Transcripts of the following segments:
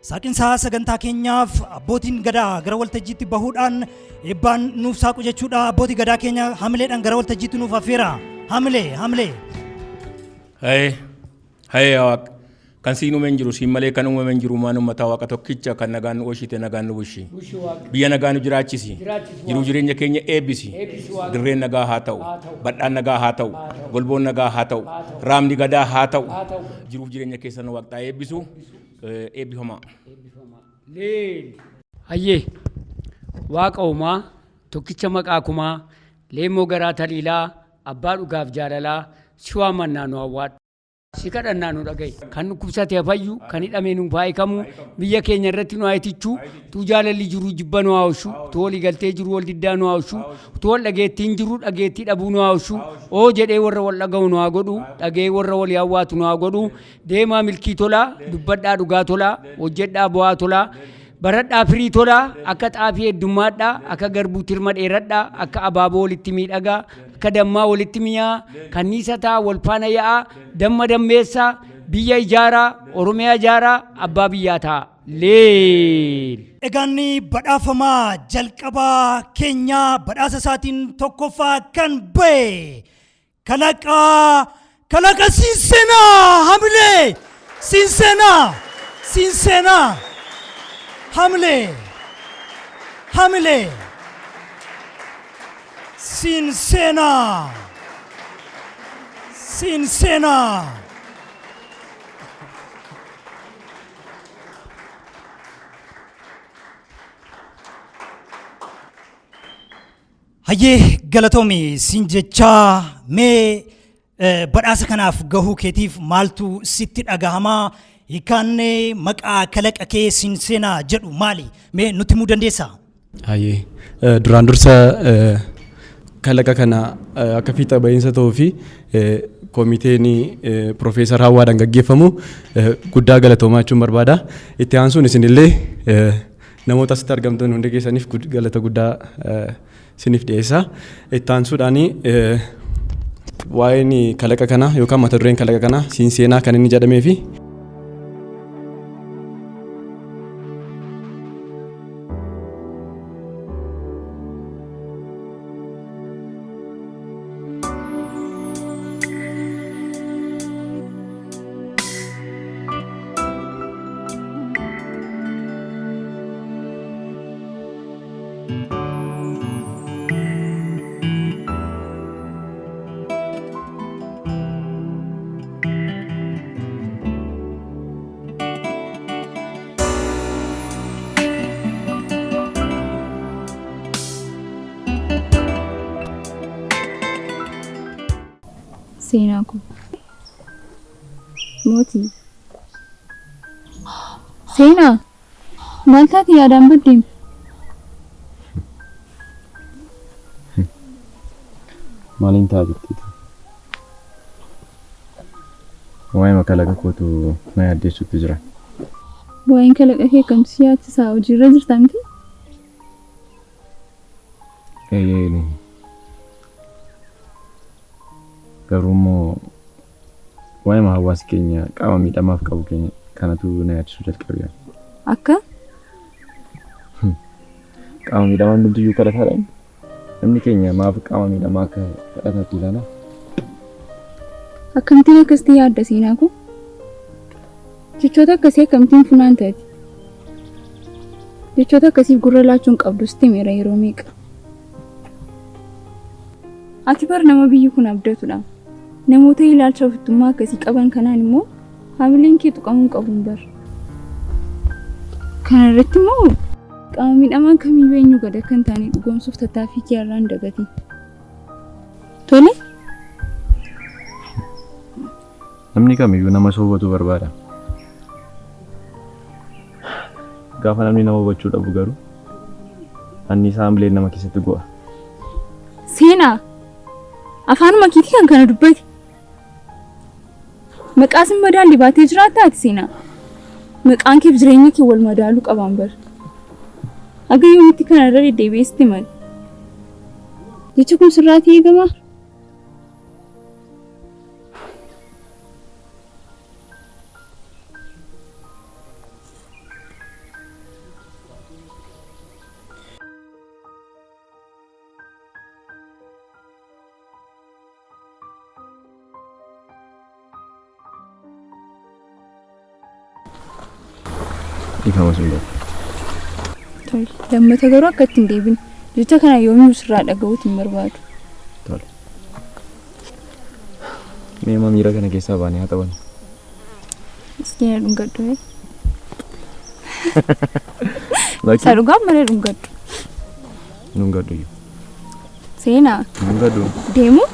Saaqinsaa sagantaa keenyaaf abbootiin gadaa gara waltajjiitti bahuudhaan eebbaan nuuf saaqu jechuudha. Abbootii gadaa keenya hamileedhaan gara waltajjiitti nuuf affeera. Hamilee. Hayee Waaq kan siin uumen jiru siin malee kan uumamen jiru maan uummataa Waaqa tokkicha kan nagaan nu oolchite nagaan nu bulchi. Biyya nagaa nu jiraachisi. Jiruu jireenya keenya eebbisi. Dirreen nagaa haa ta'u. Badhaan nagaa haa ta'u. Golboon nagaa haa ta'u. Raamni gadaa haa ta'u. Jiruu jireenya keessan Waaqtaa eebbisu. Eebbifamaa. Hayyee Waaqa uumaa tokkicha maqaa kumaa leemmoo garaa taliilaa abbaa dhugaaf jaalalaa si waamannaa nu hawwaadhu. Si kadhannaa nu dhaga'i. Kan dhukkubsatee fayyu kan hidhamee nu faayikamu biyya keenya irratti nu hayitichuu tu jaalalli jiru jibba nu haawushu tu walii galtee jiru wal diddaa nu haawushu tu wal dhageettiin jiru dhageettii dhabuu nu haawushu oo jedhee warra wal dhaga'u nu haa godhu dhagee warra wal hawwaatu nu haa godhu deemaa milkii tolaa dubbadhaa dhugaa tolaa hojjedhaa bu'aa tolaa baradhaa firii tolaa akka xaafii heddummaadhaa akka garbuu tirma dheeradhaa akka abaaboo walitti miidhagaa akka dammaa walitti mi'aa kanniisa ta'a wal faana yaa'a damma dammeessaa biyya ijaaraa oromiyaa ijaaraa abbaa biyyaa ta'a. Egaan badhaafamaa jalqabaa keenya badhaasa isaatiin tokkoffaa kan ba'e kalaqa Siinseenaa hamilee Siinseenaa hamilee Siinseenaa hayyee galatoomi siin jechaa mee badhaasa kanaaf gahuu keetiif maaltu sitti dhagahamaa? Hiikaan maqaa kalaqa kee Siinseenaa jedhu maali? Mee nutti himuu dandeessaa? Hayyee duraan dursa kalaqa kana akka fiixa bahiinsa ta'uu fi koomiteen Profeesar Hawwaadhaan gaggeeffamu guddaa galatoomaa jechuun barbaada. Itti aansuun isinillee namoota asitti argamtan hundi keessaniif galata guddaa isiniif dhiyeessa. Itti aansuudhaan waa'een kalaqa kana yookaan mata dureen kalaqa kana Siinseenaa kan inni jedhamee fi seenaa ko mootii seenaa maal taati yaadaan baddeem maaliin ta'a jettiiti waa'ee makalaqa kootu na yaaddeessutti jira. Waa'een kalaqa kee kamsi yaadsisaa hojiirra jirtaa miti? Garuu immoo waa'ee hawaasa keenya qaama miidhamaaf qabu keenya kanatu na yaadchisu jalqabeera. Akka? Qaama miidhamaan hundumtiyyuu kadhataadhaan namni keenya maaf qaama miidhamaa akka kadhatatu ilaala. Akkamittiin akkasitti yaadda seenaa ko? Jechoota akkasii akkamittiin funaan taati? Jechoota akkasiif gurra laachuun qabdu sitti meera yeroo meeqa? Ati bar nama biyyi kun abdatudha. Namoota ilaalcha ofittummaa akkasii qaban kanaan immoo hamileen kee tuqamuu qabuun bar. Kana irratti immoo qaama miidhamaan kamiyyuu eenyu gad akka hin taane dhugoomsuuf tattaaffii kee irraa hin dagati. Tole? Namni kamiyyuu nama soowwatu barbaada. Gaafa namni nama hubachuu dhabu garuu anniisaa hamileen nama keessatti go'a. Seenaa afaanuma keetii kan kana dubbate. Maqaasin madaalli baatee jiraata ati seenaa. Maqaan kee jireenya kee wal madaaluu qabaan bar. Aga yoomitti kana irra deddeebi'eesti mal. Jecha kun sirraatii eegamaa? Ifama sun baa. Tole. Lammata garuu akka ittiin deebin. Jecha kana yoomuu sirraa dhaga'uutiin barbaadu. Tole. Mee miira kana keessaa baanee haa taphannu. Iskina dhungadhu. Sa dhugaa malee dhungadhu. Dhungadhu. Seenaa. Dhungadhu. Deemu?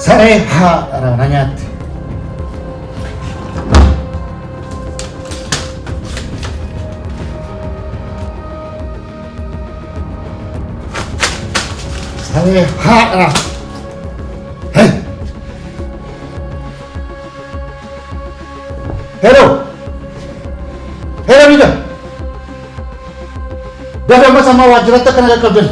Saree haadha na nyaatte. Saree haadha. Hello. Hello Vida. Dafa masa ma waajjirata kana qaqqabdan.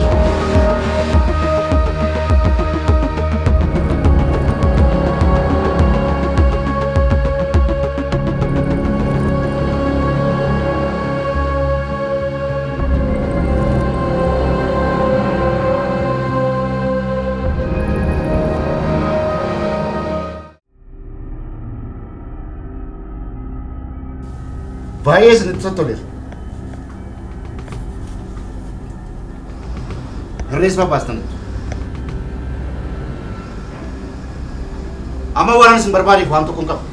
Baay'ee isinitti toleera. Hirrees babbaastan. Amma waan isin barbaadeef waan tokko hin qabu.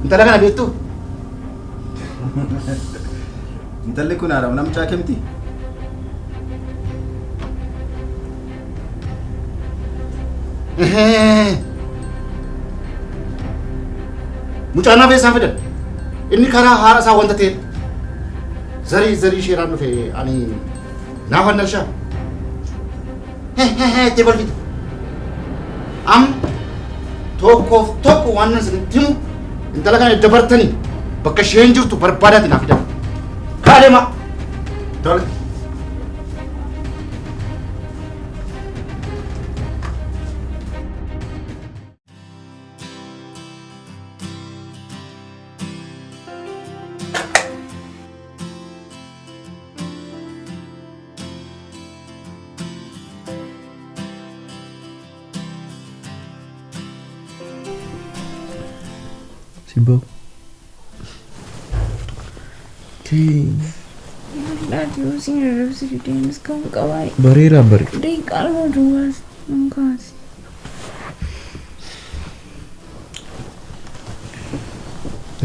Intala kana beektu? Intalli kun haadha namichaa kamti? Mucaan feesaan fidan. Inni karaa haadha isaa wanta ta'e zarii sheeraan dhufe ani naaf annalshaa. Itti balfite. Am tokkoof tokko waan nan isinitti himu intala kana dabartanii bakka isheen jirtu barbaadaati naaf fidan. Kaadema. Tole. Simbo. Okay. Not using a rosary dance come kawai. Barira bari. Dai kalmo duwas mangkas.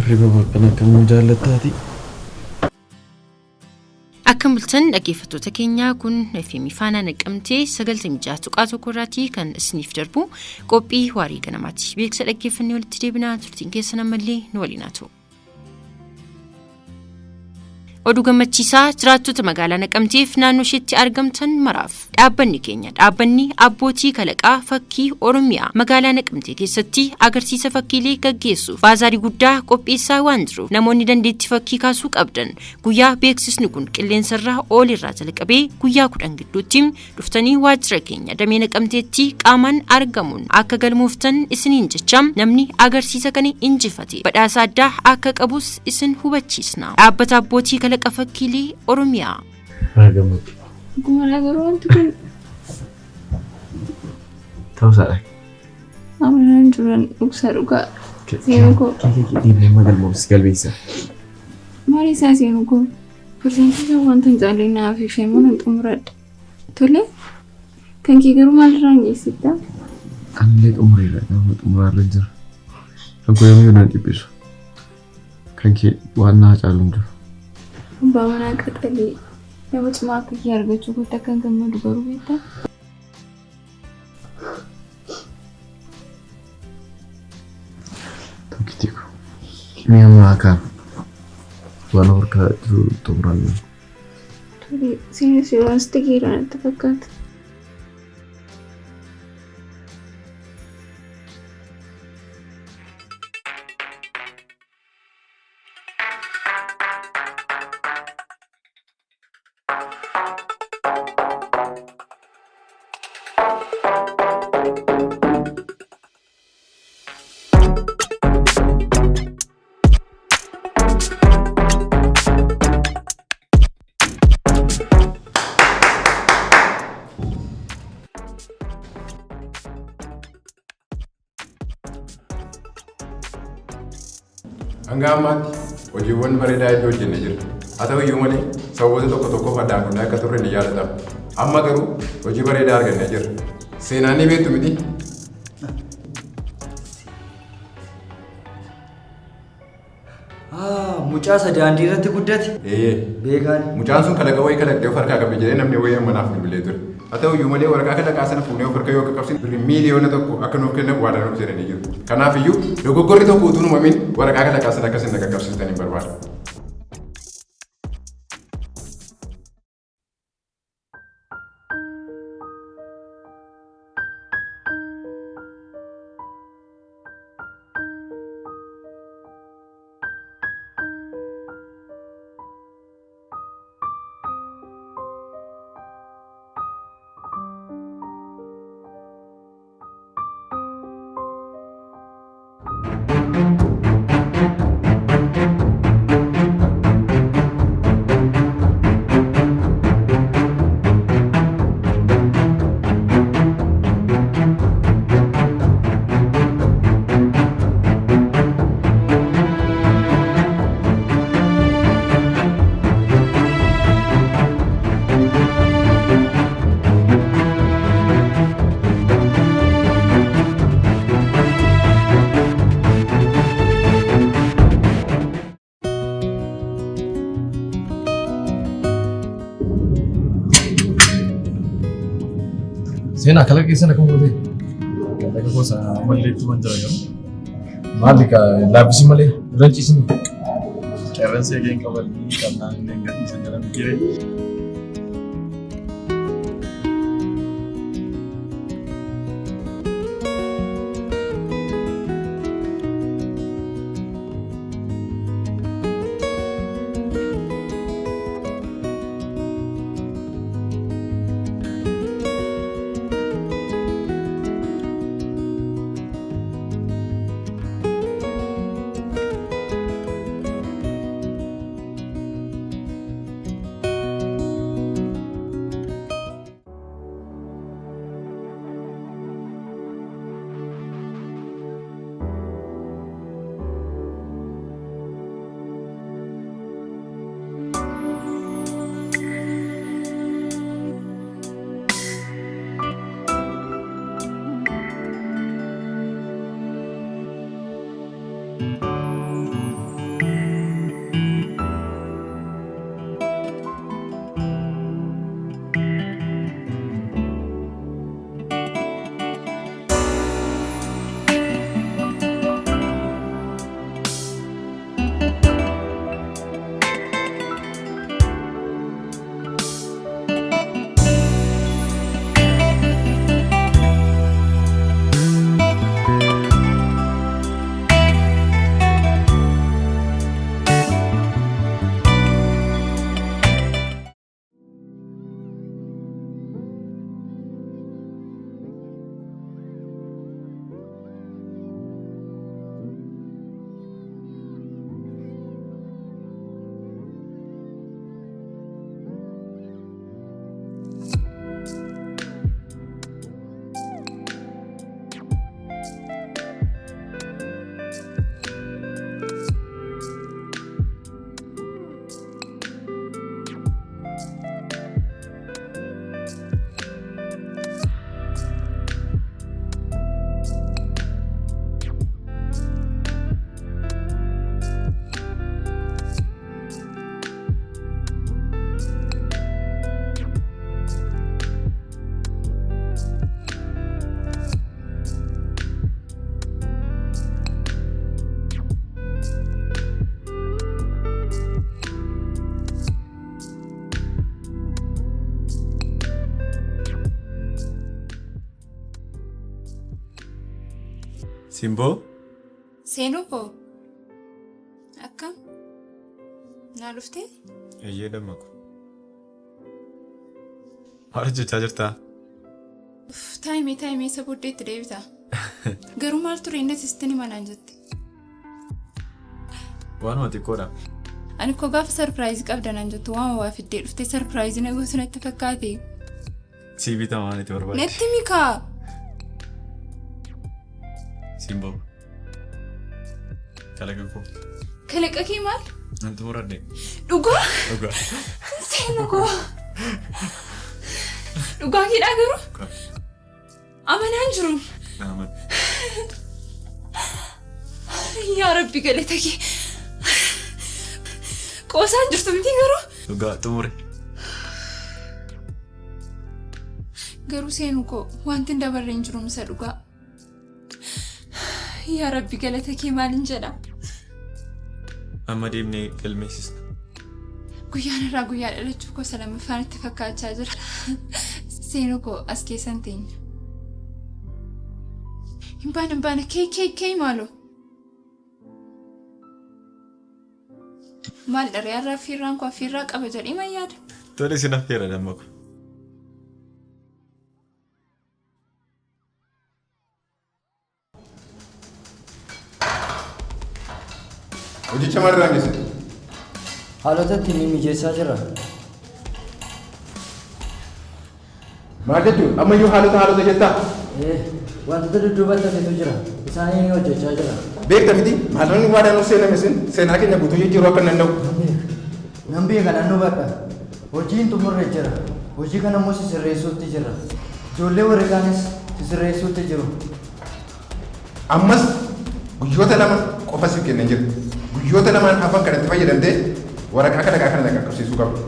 Riba bakana kamu jalatati. Akkam bultan dhaggeeffattoota keenyaa kun FM Faanaa Naqqamtee 96.1 irratti kan isiniif darbu qophii waarii ganamaati. Beeksisa dhaggeeffannee walitti deebinaa turtiin keessan ammallee nu waliin haa ta'u. Oduu gammachiisaa jiraattota magaalaa Naqamteef naannoo isheetti argamtan maraaf dhaabbanni keenya dhaabbanni abbootii kalaqaa fakkii Oromiyaa magaalaa Naqamtee keessatti agarsiisa fakkiilee gaggeessuuf baazaarii guddaa qopheessaa waan jiruuf namoonni dandeettii fakkii kaasuu qabdan guyyaa beeksisni kun qilleensarraa oolirraa jalqabee guyyaa 10 gidduutti dhuftanii waajjira keenya damee Naqamteetti qaamaan argamuun akka galmooftan isiniin jecha namni agarsiisa kana injifate badhaasa addaa akka qabus isin hubachiisna. Dhaabbata abbootii kalaqaa fakkiilee Oromiyaa. Gumara garoontu kun Ta'uusaadha. amanaan jiran dhugsa dhugaa seenuu koo Dhiibnee magalmoomsi galbeessa. marii isaa seenuu koo pirsentii wanta hin caallinaa fi feemuun hin xumuradha. Tole kan kee garuu maalirraan geessita? Anillee xumureera nama xumuraarra jira. Kan koo yommuu na dhiphisu. Kan kee waan naa caalu hin jiru. Abbaa manaa qaxalee nama cimaa akka kee argachuu kootti akkan gammadu garuu beektaa? Tokkittiiko. Mi'a ammaa kaan waan harkaa jiru xumuraan. Tole seenes yeroo asitti geeraa natti fakkaata. Hanga ammaatti hojiiwwan bareedaa hedduu hojjennee jirra. Haa ta'u iyyuu malee sababoota tokko tokkoof addaan kunneen akka turre ni yaadatama. Amma garuu hojii bareedaa argannee jirra. Seenaan ni beektu miti? Mucaa daandii irratti guddate. Beekaan. Mucaan sun kalaqa wayii kalaqxee of harkaa qabdi jedhee namni wayii manaaf bilbilee ture. Haa ta'u iyyuu malee waraqaa kalaqaa sana fuunee of harka yoo qaqqabsine birrii miliyoona tokko akka nuuf kennan waadaan nuuf jedhanii jiru. Kanaaf iyyuu dogoggorri tokko utuu uumamin waraqaa kalaqaa sana akkasiin qaqqabsiistanii barbaada. Seenaa kalaqee sana kan goote. Kalaqa gosa mallee itti wanta jiru. Maalli laaffisii malee irra ciisinu. Qeerransi eegeen qabalii qabnaan illee gadhiisan jedhamu jiree. Simboo? Seenuu koo. Akkam? Naa dhuftee? Eeyyee dammaqu. Maal hojjechaa jirtaa? Taayimee isa booddeetti deebita. Garuu maal ture inni sistini manaan jette. Waanuma xiqqoodha. Ani koo gaafa sarpiraayizii qabdanaan jettu waan waa fiddee dhuftee sarpiraayizii na gootu natti fakkaate. Sii bitaa waan itti barbaade. Natti mikaa. Simboo. Kalaqa koo. Kalaqa kee maal? Nanti muradde. Dhugaa? Dhugaa. Seenuu koo. Dhugaa keedhaa garuu? Amanaan jiru. Naaman. Yaa Rabbi galata kee. Qoosaan jirtu miti garuu? Dhugaa xumure. Garuu seenuu koo wanti hin dabarre hin jiru misa dhugaa. Yaa Rabbi galata kee maalin jedha? Amma deemnee galmeessisna. Guyyaan irraa guyyaa dhalachuu koo salamaffaan itti fakkaachaa jira. Seenuu koo as keessan teenya. Hin baana kee maaloo? Maal dharee har'a affeerraan koo affeerraa qaba jedhee ma yaada? Tole isin affeera dammaqu. Hojicha maalirraan geesse? Haalota ittiin mijeessaa jira. Maal jechuun ammayyuu haalota jettaa? Wantoota dudduubatti hafetu jira. Isaanii hojjechaa jira. Beekta miti maalonni waadaan of seename seenaa keenya guutuu jijjiiruu akka hin danda'u. Nan beeka nan hubadha. Hojiin xumurre jira. Hojii kana immoo sisirreessuutti jira. Ijoollee warri kaanis sisirreessuutti jiru. Ammas guyyoota lama qofa siif kennee jira. Guyyoota lamaan hafan kanatti fayyadamtee waraqaa kana qaqqabsiisuu qabdu.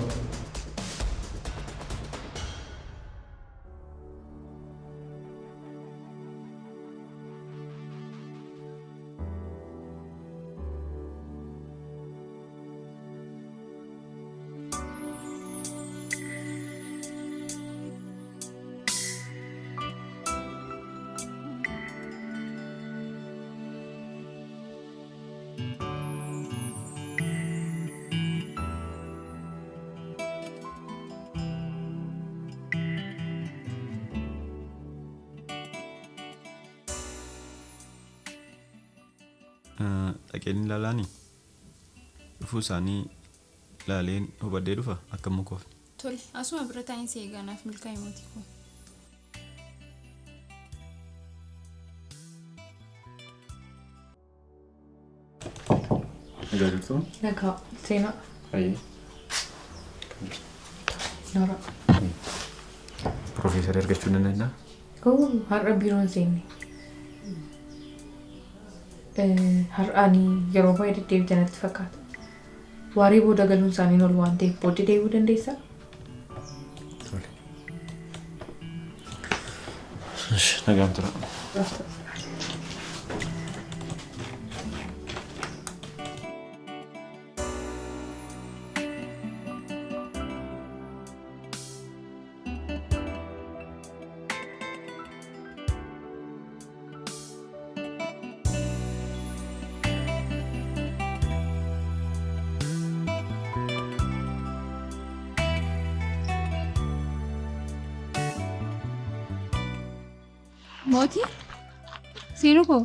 Dhaqeen ilaalaanii dhufuu isaanii ilaaleen hubadhee dhufa akka mukuuf. Tole asuma bira taa'insi eegaanaaf milkaa'e mootii koo. Nagaa jirtu? Nagaa seenaa. Ayyee. Nora. Profeesar argachuu nan danda'a? Har'a biiroon seenne. Har'aanii yeroo baay'ee deddeebitan natti fakkaata. Waarii booda galuun isaanii ol waan ta'eef booddee deebi'uu dandeessaa? Nagaan tura. Mootii? Seenuu koo?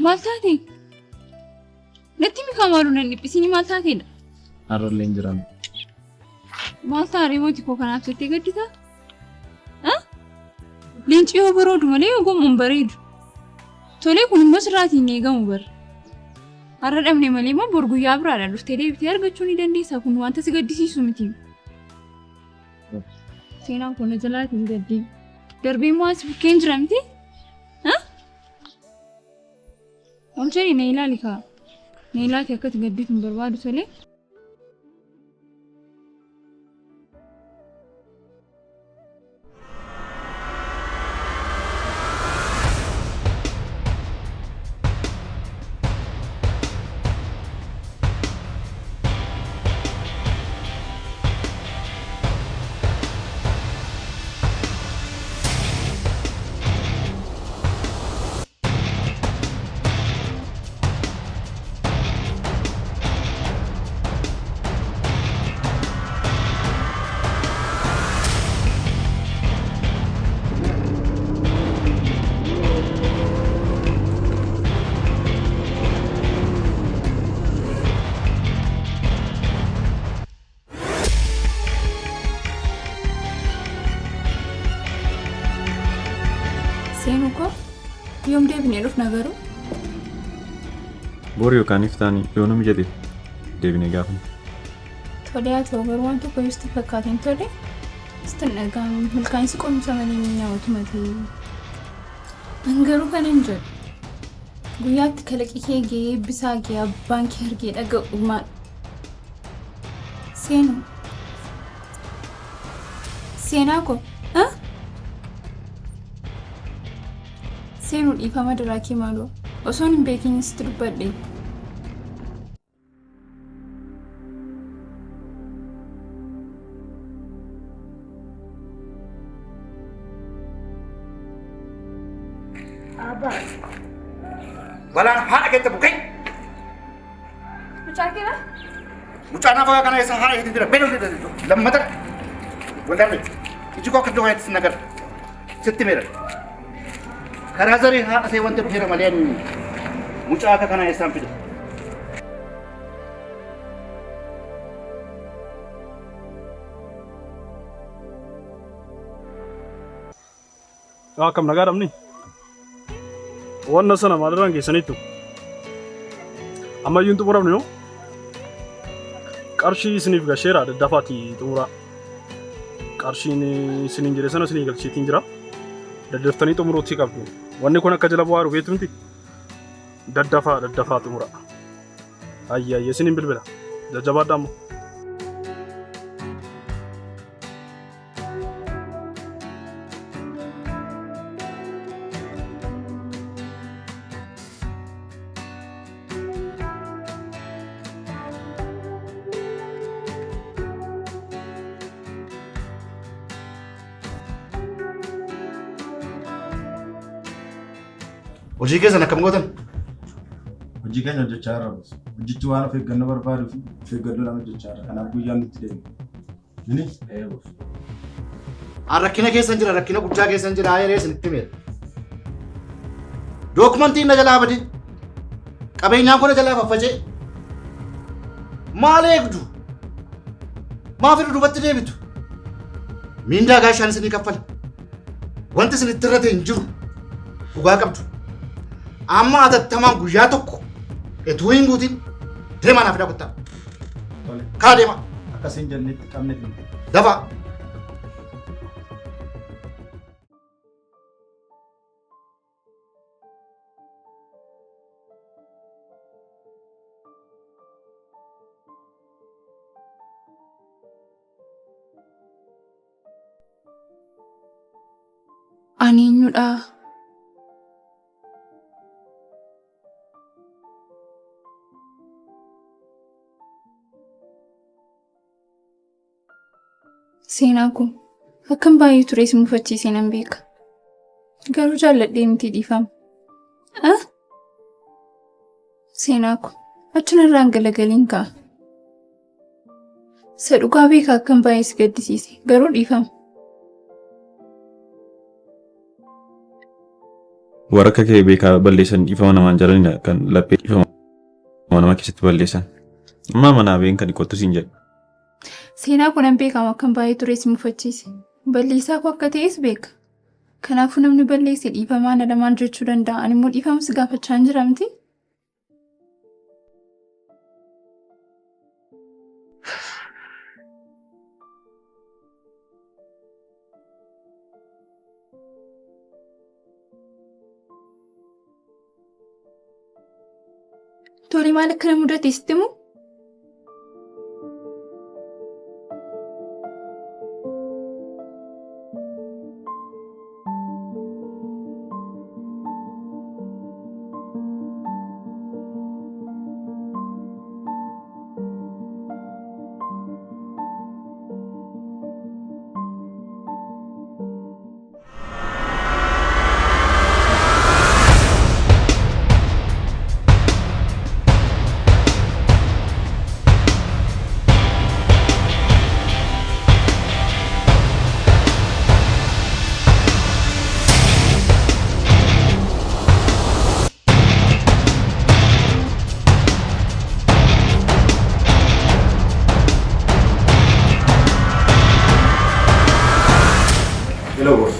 Maal taate? Natti mikaa maaluu nan dhiphisini maal taateedha? Har'allee hin jiran. Maal taaree mootii koo kanaaf jettee gadditaa? Leenci yoo baroodu malee yoo gomuun bareedu. Tolee kun immoo sirraatiin eegamu bara. Har'a dhabne malee immoo bor guyyaa biraadhaan dhuftee deebitee argachuu ni dandeessa kun wanta si gaddisiisu miti. Seenaan kun na jalaatiin gaddii. Darbee immoo as bukkeen jira miti? Ol jedhii na ilaali kaa. Na ilaati akkati gaddiitu hin barbaadu tolee. Seenu ko yoom deebinee dhufna garuu? Boori yookaan iftaanii yoo namni jedhe deebinee gaafna. Tole haa ta'u garuu waan tokko itti fakkaateen tole. Istiin dhagaam milkaa'insi qoomsa malee nyaatu matee. Angaruu kan hin jedhu. Guyyaatti kalaqi kee gahee eebbisaa gahee abbaan kee argee dhaga'u maal? Seenu. Seenaa ko? Seenu dhiifama daraa kee maaloo? Osoon hin beekin sitti dubbadhe. Balaan haadha keessa bukkee. Mucaa keera? Mucaa naaf kana isa haadha keessa jira. Beeloo lammata. Waldaalee iji koo akka iddoo kanatti nagar. Sitti meera. Karaa zarii haadha see wanta dhufeera malee mucaa akka kana isaan fide. Akkam nagaa dhabni. Wanna sana maalirraan geessaniittu. Ammayyuun xumuramne yoo qarshii isiniif gasheera daddafaati xumuraa. Qarshiin isiniin jedhe sana isinii galcheetiin jira. Daddaftanii xumuruutti qabdu. Wanni kun akka jala bu'aa dhufeetu miti. Daddafaa xumuraa. Ayyaa isiniin bilbila. Jajjabaadhaa ammoo. Hojii keessan akkam gootan? Hojii keenya hojjechaa jirra. Hojichi waan of eeggannoo barbaaduu fi of eeggannoodhaan hojjechaa jirra. Kanaaf guyyaan nutti deemu. Nini? An rakkina keessan jira, rakkina guddaa keessan jira. Ayeree isinitti meera. Dookumentiin na jalaa bade. Qabeenyaan kun na jalaa faffacee. Maal eegdu? Maaf dudubatti deebitu? Miindaa gaashaan isinii kaffala. Wanti isinitti irratti hin jiru. Dhugaa qabdu. Amma atattamaan guyyaa tokko etuu hin guutin deemaa naaf daakuttaa. Kaa deema. Akkasiin jalleetti qabne deema. Dafaa. Ani eenyudha? Seenaa kun akkam baay'ee ture si mufachiisee nan beeka. Garuu jaalladhee miti dhiifama. Seenaa kun achinarraan galagaliin ka'a. Isa dhugaa beekaa akkam baay'ee si gaddisiise. Garuu dhiifama. Waraqaa kee beekaa balleessan dhiifama namaan jalanidha kan laphee dhiifama nama keessatti balleessan. Ammaa manaa beekan kan qottu siin jedhu. Seenaa kunan beekamu akkam baay'ee ture si mufachiise. Balleessaa koo akka ta'es beeka. Kanaafuu namni balleesse dhiifamaa na lamaan jechuu danda'a. Ani immoo dhiifama si gaafachaa hin jira miti. Tole maal akka na mudate sitti himu? Hello boss.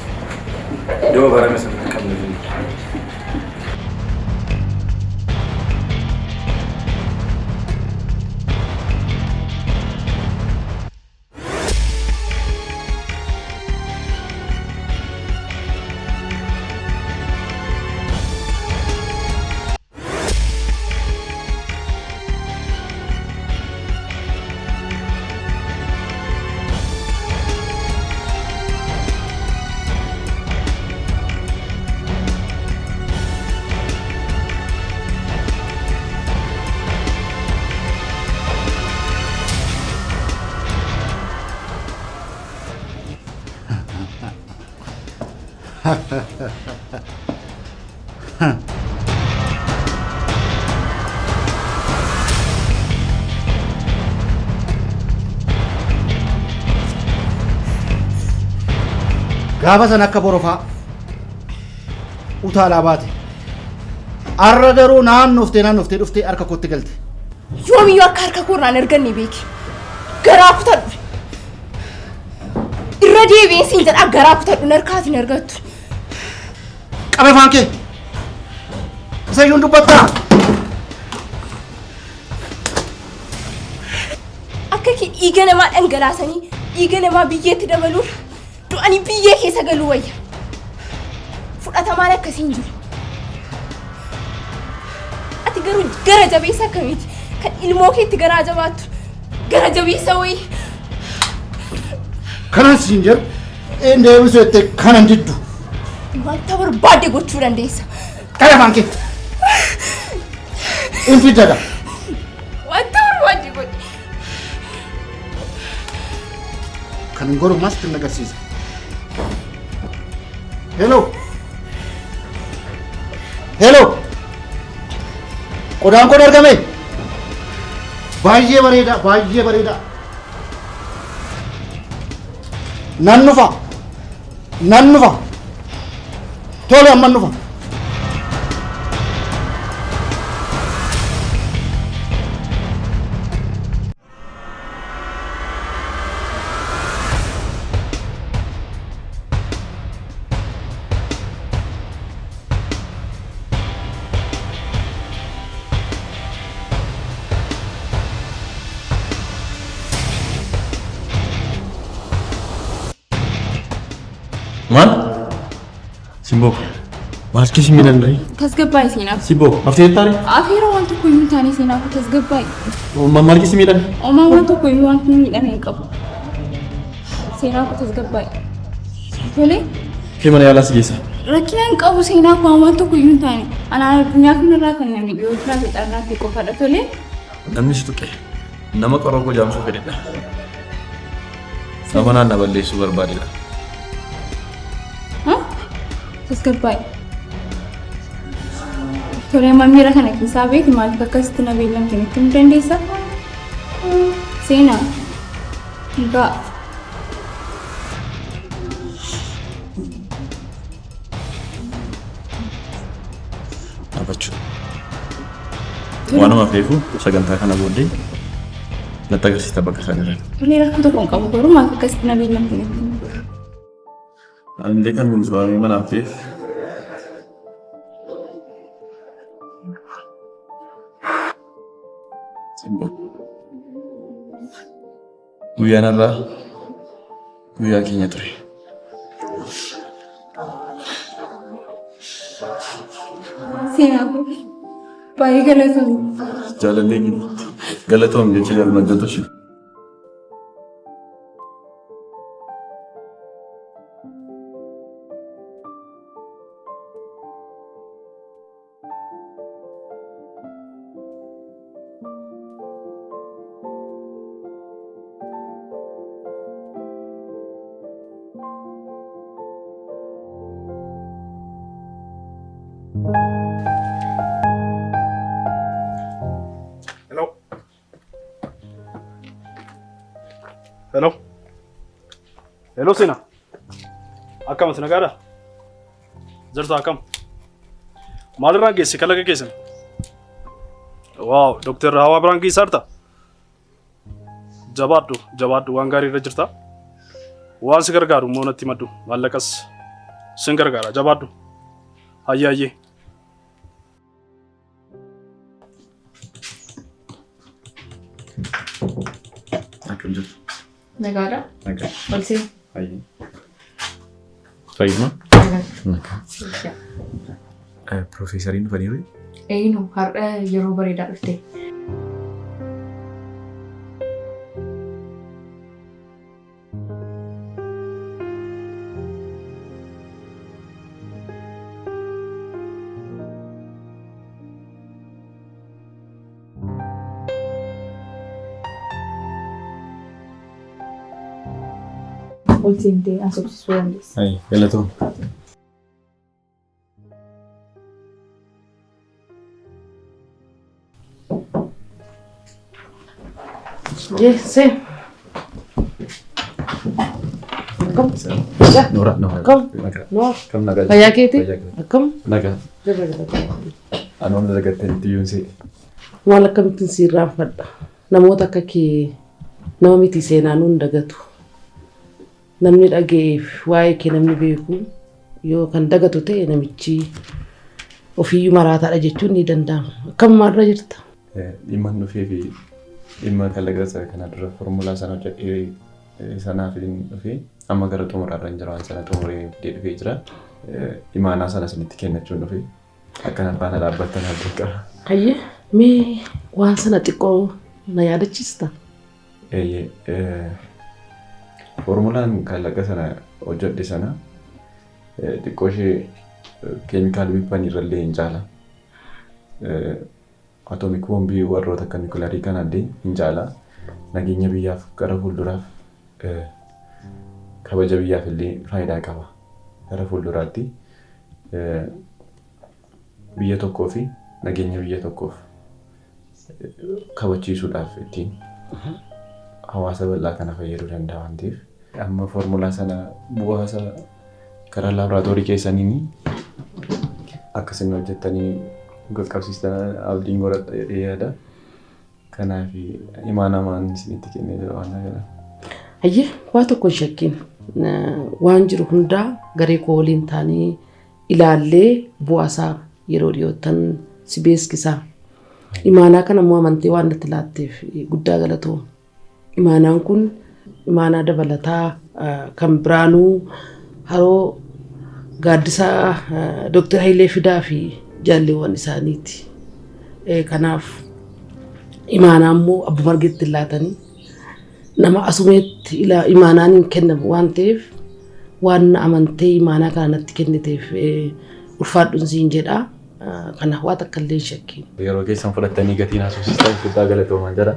Yo, para me Gaafa sana akka borofaa utaalaa baate arra garuu naannoftee dhuftee harka kootti galte. Yoomiyyuu akka harka koorraan erganni beeki. Garaa kutadhu. Irra deebi'ee siin jedhaa garaa kutadhu narkaatiin argattu. Qabe afaan kee. Isayyuun dubbattaa. Akka kee dhiiga namaa dhangalaasanii dhiiga namaa biyyeetti dabaluun du'anii biyyee keessa galuu wayya. Fudhatamaan akkasiin jiru. Ati garuu gara jabeessa akkamiiti? Kan ilmoo keetti garaa jabaattu gara jabeessa wayii. Kanan siin jedhu een deebisuu jettee kanan diddu. Wanta barbaadde gochuu dandeessa. Qabe afaan kee. Inni fiddaadha. Wanta barbaadde godhi. Kan hin godhu maas kan agarsiisa. Hello. Hello. Qodaan kun argame. Baay'ee bareeda, baay'ee bareeda. Nan nufa. Tole amma nufa. Maal? Simboo. Maal keessa miidhan dha? Tasgabbaa'ii seenaaf. Simboo. Haftee taane? Afeera waan tokko iyyuu hin taane seenaaf tasgabbaa'ii. Maal keessa miidhan? Omaa waan tokko iyyuu waan miidhame hin qabu. Seenaaf tasgabbaa'ii. Tolee? Kee mana yaalaa si geessa? Rakkina hin qabu seenaaf waan tokko iyyuu hin taane. Anaan addunyaa kanarraa kan namni dhiyoo jiraa fi xarraa fi qofadha tolee? Namni si tuqe nama qorroo jaamsuu fedhedha. Nama naanna balleessuu barbaadedha. Tasgabbaa'ii. Tolee mamiira kana keessaa beekti maaliif akkasitti na beellamte nutti himuu dandeessaa? Seenaa. Egaa. Dhaabachuu. Waanuma feeku sagantaa kana booddee natti agarsiista bakka isaan jiran. Tolee rakkoo tokko hin qabu garuu maaliif akkasitti na beellamte nutti himuu? Ande kan mensuami mana aktif. Simbol. Guyyaa narraa guyyaa keenya ture. Seenaa baay'ee galatoomne. Jaalallee galatoomne jecha galmaddattu shi. Hello Sina. Akkam asina gaadha? Jirtu akkam? Maalirraan geesse kalaqa keessan? Waaw, Dr. Hawaa Biraan Gisaarta. Jabaadhu waan gaarii irra jirta. Waan si gargaaru immoo natti maddu maallaqas sin gargaara jabaadhu. Hayyee. Akkam jirtu? Nagaadha. Nagaa. Ol seen. Hayyee. Fayyuma? Nagaa. Piroofeesariin dhufaniiru? Eeyinu har'a yeroo bareedaa dhufte. Ol seentee asoobsisuu dandeessa. Hayyee, galatoom. Seen. Akkam? Noora. Akkam? Noor. Kam nagaa. Fayyaa keetii? Akkam? Nagaa. Jirra galata. Anoon dagattee tiyyuun si. Maal akkamittiin si irraanfadha? Namoota akka kee nama miti seenaa nuun dagatu. Namni dhaga'eef waa'ee kee namni beeku yoo kan dagatu ta'e namichi ofiyyuu maraataadha jechuun ni danda'ama. Akkam maalirra jirta? Dhimma dhufee fi dhimma kalaqa kana dura formulaa sana hojjetee sanaaf dhufee amma gara xumuraarra hin jiru waan sana xumuree dhufee jira. Imaanaa sana isinitti kennachuun dhufee akkana faana dhaabbattan halluu qaba. Hayyee mee waan sana xiqqoo na yaadachiista? Formulaan kalaqa sana hojjedhe sana xiqqoo ishee keemikaal wiippan irrallee hin caala. Atoomik boombii warroota akka nikulaarii kanallee hin caala. Nageenya biyyaaf gara fuulduraaf kabaja biyyaaf illee faayidaa qaba. Gara fuulduraatti biyya tokkoo fi nageenya biyya tokkoof kabachiisuudhaaf ittiin hawaasa bal'aa kana fayyaduu danda'a waan ta'eef. Amma formulaa sana bu'aasa karaa laaboraatoorii keessaniin akkasiin hojjettanii qaqqabsiistan abdiin godhadha jedhee yaada. Kanaaf imaanaa maan isinitti kennee jira waan kana. Hayyee waa tokko hin shakkiin waan jiru hundaa garee koo waliin taanii ilaallee bu'aasaa yeroo dhiyoottan si beeksisaa. Imaanaa kana immoo amantee waan natti laatteef guddaa galatooma. Imaanaan kun imaanaa dabalataa kan biraanuu haroo gaaddisaa Dr. Hayilee Fidaa fi jaalleewwan isaaniiti. Kanaaf imaanaa immoo abbuma argetti laatanii nama asumeetti imaanaan hin kennamu waan ta'eef waan amantee imaanaa kana natti kenniteef ulfaadhuun siin jedhaa. Kana waa takka illee hin shakkiin. Yeroo keessan fudhattanii gatiin haasofsiistan guddaa galatoomaa jira.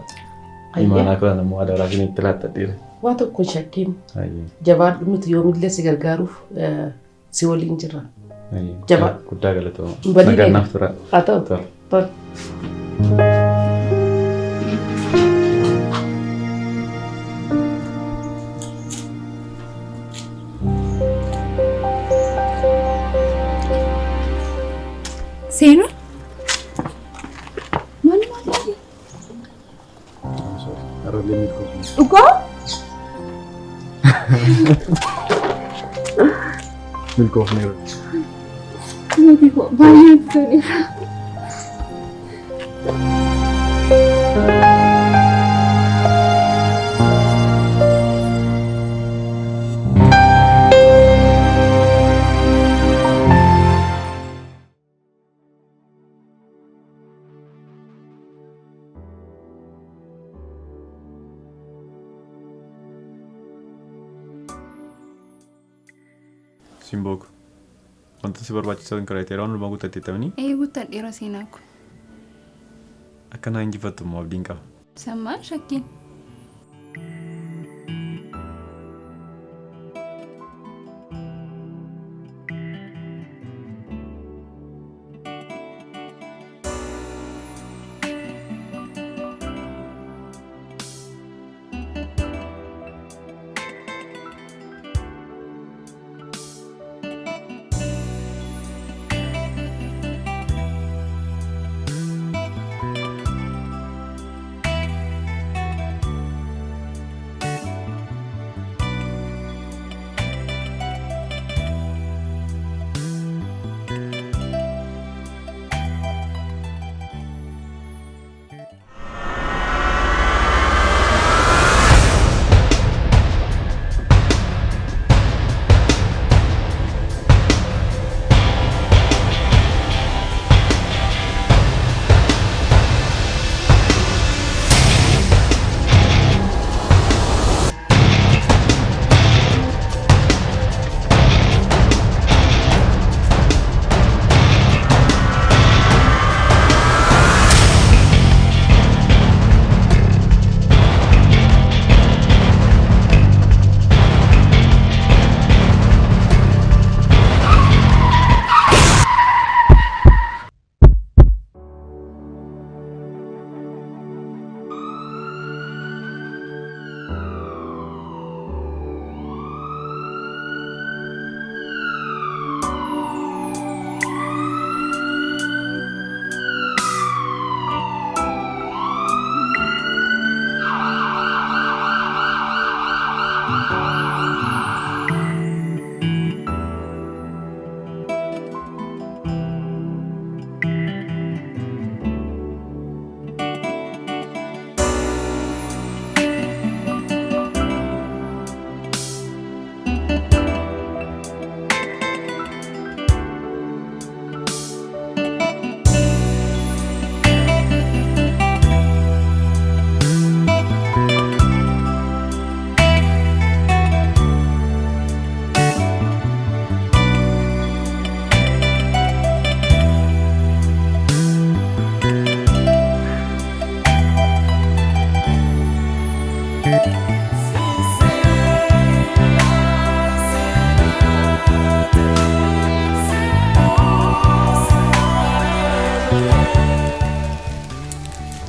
Imaanaa kana immoo adaraa isinitti laattadheera. Waa tokko hin shakkiin. Jabaadhu nuti yoomillee si gargaaruuf si waliin jirra. Jabaadhu. Guddaa galatoomaa. Nagannaaf tura. Haa ta'u. Seenu? Maal maali? Arrolee milkoofne. Dhugaa? Milkoofneera. Nuti baay'ee toleera. Simbook. Wanta si barbaachisan kiraayiteeriyaa hundumaa guuttateettamanii? Guuttadheera seenaa kun. Akka naa injifattu immoo abdiin qaba. Sammaan shakkiin.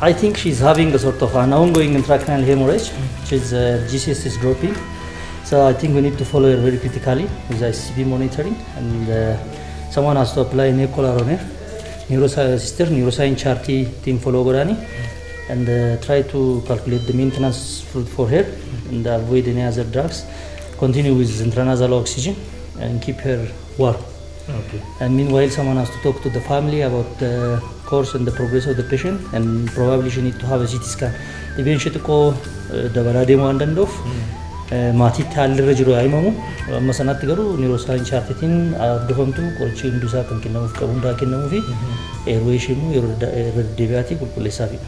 I think she's having a sort of an ongoing intracranial hemorrhage, which is GCS is dropping. So I think we need to follow her very critically with ICP monitoring, and someone has to apply an echolar on her. Neuroscience charty team follow Gorani, and try to calculate the maintenance for her and avoid any other drugs. Continue with intranasal oxygen and keep her warm. Okay. And meanwhile, someone has to talk to the family about the course and the progress of the patient, and probably she need to have a CT scan. Even she took the demo and of maatii haalirra jiru haimamu amma sanatti garuu neuroscience chartitiin dhufamtu qorichi hundisaa kan kennamuuf qabu hundaa kennamuu fi eeroo ishee immoo yeroo irra deebi'aatii qulqulleessaafidha.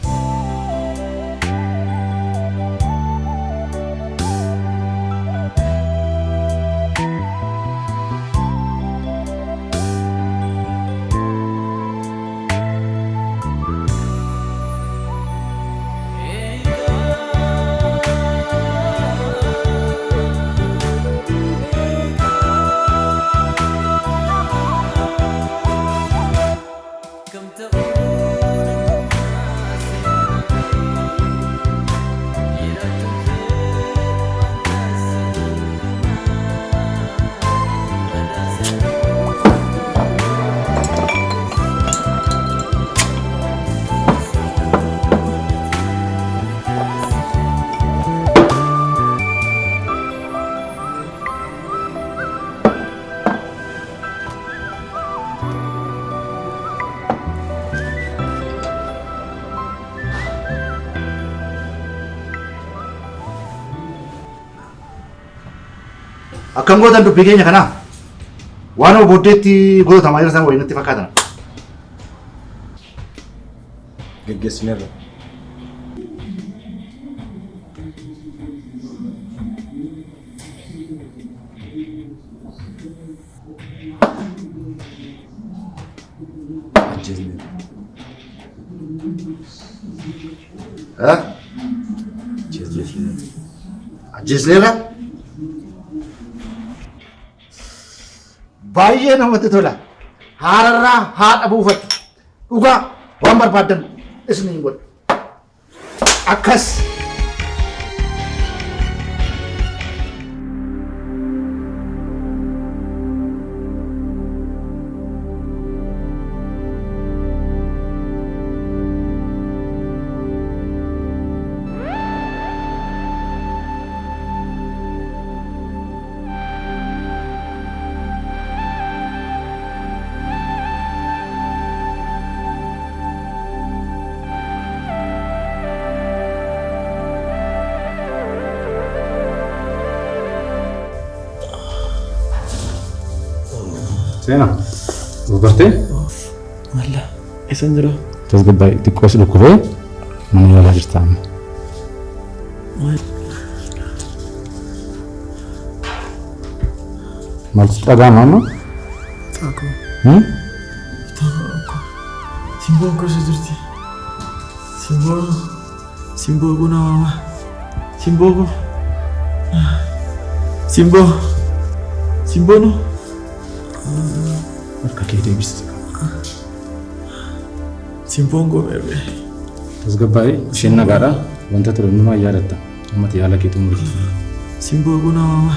Akkam gootan dubbii keenya kana waan booddeetti gootamaa jira sana wayinatti fakkaatan. Geggeessineerra. Ajjeesneerra? Baay'ee namatti tola. Haararraa haadha buufattu. Dhugaa waan barbaadan isiniin godha. Akkas. Sena, dubartii? Malla, eessan jira? Tasgabbaa'ii xiqqoo si dhukkubee mana yaalaa jirta amma. Maaltu dhaga'ama amma? Takko. Simboo gosa jirti. Simboo guna waama. Simboo gun. Simboo nu. Harka kee deebiste. Simboon gomeerre. Tasgabbaa'ii isheen nagaadha. Wanta ture hundumaa yaadatta. Ammati yaala kee xumurii. Simboo guna waama.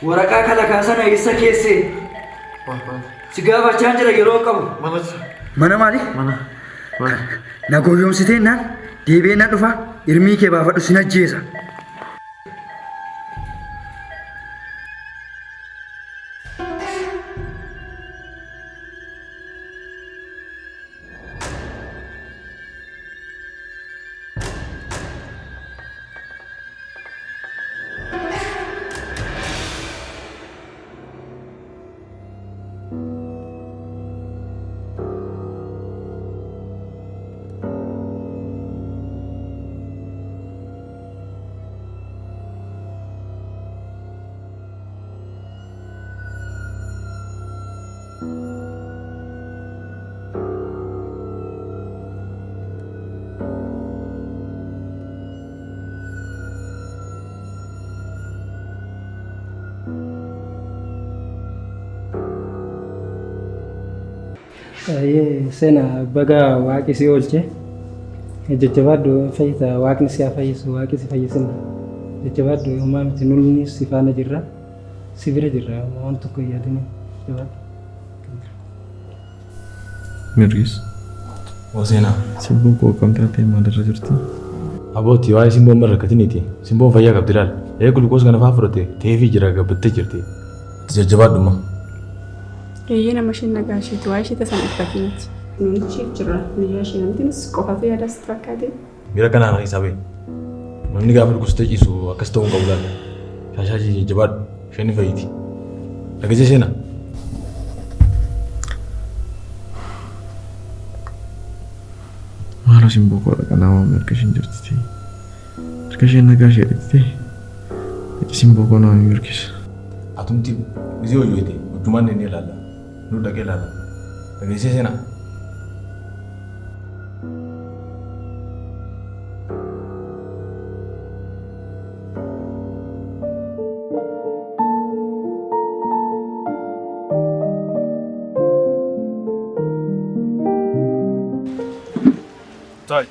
Waraqaa kalakaa sana eessa keessee? Si gaafachaa jira yeroo qabu. Mana maali? Na goyoomsitee naan deebi'ee na dhufa hirmii kee baafadhu sin ajjeesa. Sena baga waaqi si oolche jajjabaadhu fayyita waaqni si haa fayyisu waaqi si fayyisin jajjabaadhu homaa miti nulni si faana jirra si bira jirra waan tokko yaadini jabaadhu. Mirgis. Sena. Simboon koo akkam taatee maalirra jirti? Abooti waa'ee simboon barrakkatiniiti. Simboon fayyaa qabdi laal. Gulukoos kana fa'aa fudhate teefii jira gabbattee jirti. Jajjabaadhuma. Nama isheen nagaa isheeti waa ishee tasan uffatinati. Nuti jira biyya ishee namtinis qofatu yaada sitti fakkaate. Bira kanaan hisaabee. Namni gaafa dhukkubsatee ciisu akkas ta'uu hin qabu laal. Shaashii jajjabaadhu isheen ni fayyiti. Dhageessee seena. Maala simboo koodha kanaa waan mirga isheen jirti. Mirga isheen nagaa ishee dhigte. Simboo koo nama mirgisa. Atumti gisee hojjete hojjumaan inni ilaalla. Nu dhaqee ilaalla. Dhageessee seena. Tai.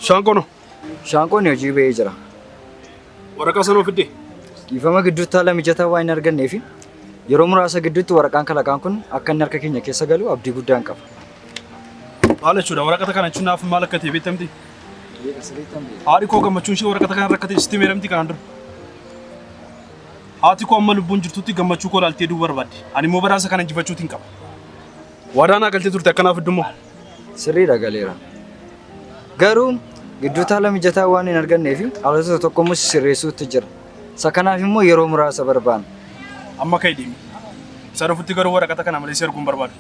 Shaanqono. Shaanqoon hojii ba'ee jira. Waraqaa sana ofidde. Dhiifama gidduutti haala mijataa waan hin arganneef yeroo muraasa gidduutti waraqaan kalaqaan kun akka inni harka keenya keessa galu abdii guddaan qaba. Maal jechuudha waraqata kana jechuun naaf maal akka ta'e beektamti? Haadhi koo gammachuun ishee waraqata kana rakkate sitti meeramti kanaan dura. Haati koo amma lubbuun jirtutti gammachuu koo laaltee duuba barbaadde. Ani immoo badhaasa kana injifachuutiin qaba. Waadaan agaltee turte akkanaaf iddummoo. Sirriidha galeera. Garuu gidduutti haala mijataa waan hin arganneef haalota tokko immoo sirreessuutti jira. Isa kanaaf immoo yeroo muraasa barbaanna. Amma ka'e deemi. Isa dhufutti garuu waraqata kana malee si arguun barbaadu.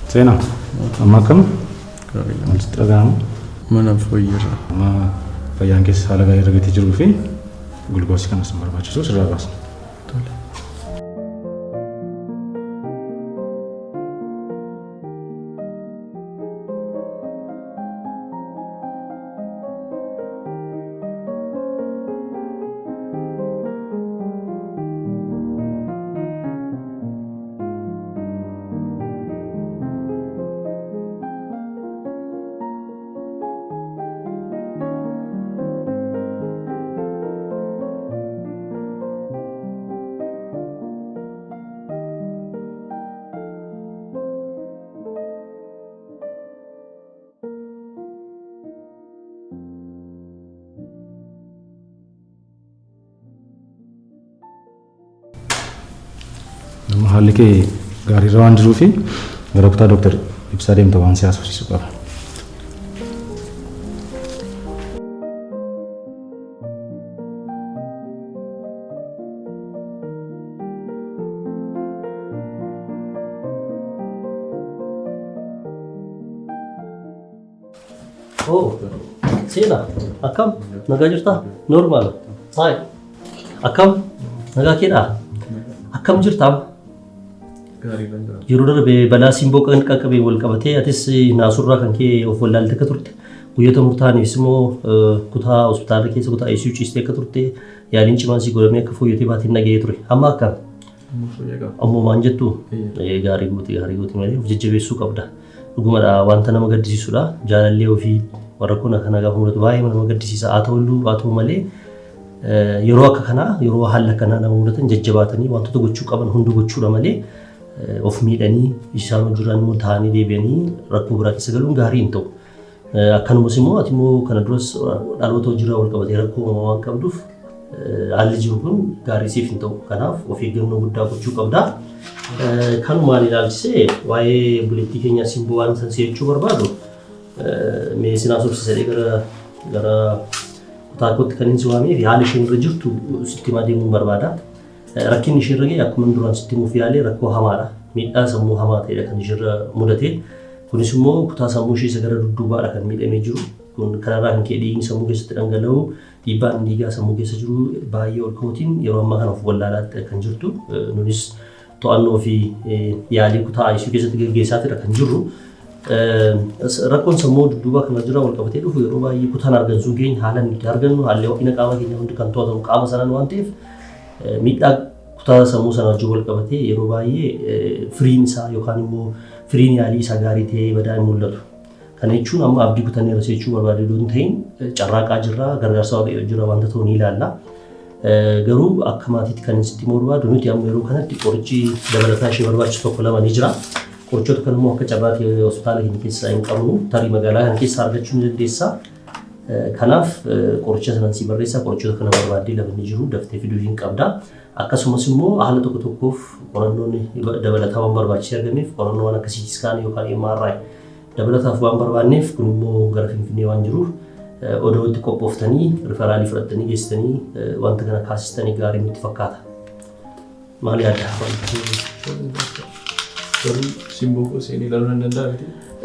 Sena, amma kam? Wanti dhaga'amu? Mana fayyaarra. Amma fayyaan keessa haala gaarii argatee jiruu fi gulukoosii kanas barbaachisu sirraa baasna. Nama haalli kee gaariirra waan jiruu fi gara kutaa Dooktar Ibsaa deemta waan si haasofsiisu qaba. Oh, Sena, akkam nagaa jirtaa? Normaal. Hai. Akkam nagaa keedhaa? Akkam jirtaa? Yeroo darbe balaa simboo kan qaqqabee wal qabatee atis naasurraa kan kee of wallaaltee akka turte guyyoota murtaa'aniifis immoo kutaa hospitaala keessa kutaa ICU ciistee akka turte yaaliin cimaan si godhamee akka fooyyatee baatiin nagahee ture. Amma akkam? Ammumaan jettu gaarii guuti malee of jajjabeessuu qabda. Dhugumadha wanta nama gaddisiisudha. Jaalallee ofii warra kun kana gaafa mul'atu baay'ee nama gaddisiisa. Haa ta'u malee yeroo akka kanaa yeroo haalli akkanaa nama mul'atan jajjabaatanii wantoota gochuu qaban hundi gochuudha malee of miidhanii isaan jiran immoo taa'anii deebi'anii rakkoo biraa keessa galuun gaarii hin ta'u. Akkanumas immoo ati immoo kana duras dhaloota hojii wal qabatee rakkoo uumamaa waan qabduuf haalli jiru kun gaarii siif hin ta'u. Kanaaf of eeggannoo guddaa gochuu qabda. Kanumaan ilaalchisee waa'ee buleettii keenyaa simboo waan san si'achuu barbaadu mee sinaa sobsiisadhee gara kutaa kootti kan hin siwaamee fi haala isheen irra jirtu sitti himaa deemuun barbaada. Rakkinni ishee irra ga'e akkuma duraan sitti himuuf yaalee rakkoo hamaadha. Miidhaa sammuu hamaa ta'edha kan ishee irra mudate. Kunis immoo kutaa sammuu ishee isa gara dudduubaadha kan miidhamee jiru. Kun kanarraa kan ka'e dhiigni sammuu keessatti dhangala'u dhiibbaan dhiigaa sammuu keessa jiru baay'ee ol ka'uutiin yeroo ammaa kana of wallaalaatti kan jirtu. Nunis to'annoo fi yaalii kutaa ICU keessatti gaggeessaatidha kan jirru. Rakkoon sammuu dudduubaa kana jira wal qabatee dhufu yeroo baay'ee kutaan argansuun keenya haala nuti argannu haalli ho'ina qaama keenya hundi kan to'atamu qaama sanaan waan ta'eef miidhaa kutaa sammuu sana wajjin wal qabatee yeroo baay'ee firiin isaa yookaan immoo firiin yaalii isaa gaarii ta'ee badaa hin mul'atu. Kana jechuun amma abdii kutannee irra jechuu barbaade yoo ta'in carraaqaa jirra gargaarsa waaqayyoo jira wanta ta'u ni ilaalla. Garuu akka maatiitti kan sitti himuu barbaadu nuti amma yeroo kanatti qorichi dabalataa ishee barbaachisu tokko lama ni jira. Qorichoota kan immoo akka carraatii hospitaala keenya keessaa hin qabnu tarii magaalaa kana keessaa argachuu ni dandeessa. Kanaaf qoricha sanan si barreessaa qorichoota kana barbaaddee lafa ni jiru daftee fiduu hin qabda. Akkasumas immoo haala tokko tokkoof qorannoon dabalataa waan barbaachisee argameef qorannoo waan akka CT scan yookaan MRI dabalataaf waan barbaanneef kun immoo gara Finfinnee waan jiruuf odoo itti qophooftanii riferaalii fudhattanii geessitanii wanta kana kaasistanii gaarii nutti fakkaata. Maali yaadda? Simboo seenii ilaaluu hin danda'amu.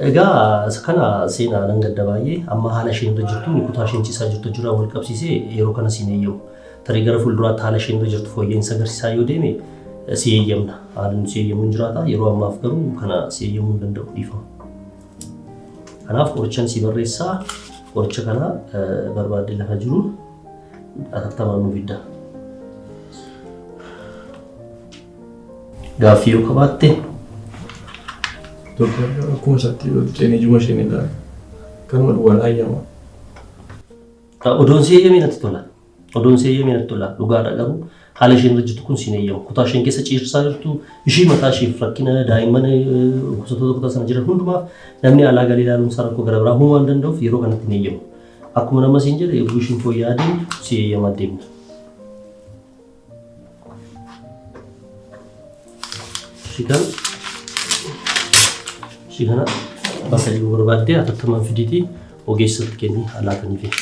Egaa kana seenaa nan gadda baay'ee amma haala isheen irra jirtu kutaa isheen ciisaa jirtu jira wal qabsiisee yeroo kana siin eeyyamu. Tarii gara fuulduraatti haala isheen irra jirtu fooyya'insa agarsiisaa yoo deeme si eeyyamna. Haalli si eeyyamu hin jiraata yeroo ammaaf garuu kana si eeyyamuu hin danda'u dhiifama. Kanaaf qorichaan si barreessaa qoricha kana barbaaddee lafa jiru atattamaan nu fidda. Gaaffii yoo qabaatte akkuma isaatti ceenii juma isheen ilaalu kanuma duwwaan ayyaama. Odoon si eeyyamee natti tola. Odoon si eeyyamee natti tola. Dhugaadha garuu haala isheen irra jirtu kun siin eeyyamu. Kutaa isheen keessa ciirsaa jirtu ishii mataa isheef rakkina daa'imman gosoota kutaa sana jiran hundumaaf namni alaa galee ilaaluun isaa rakkoo gara biraa uumuu waan danda'uuf yeroo kanatti hin eeyyamu. Akkuma nama siin jedhe eeguu ishiin fooyya'aa deemtu si eeyyamaa deemna. Ishii kana bakka jiru barbaaddee atattamaan fidiitii ogeessatti kennii laataniifi.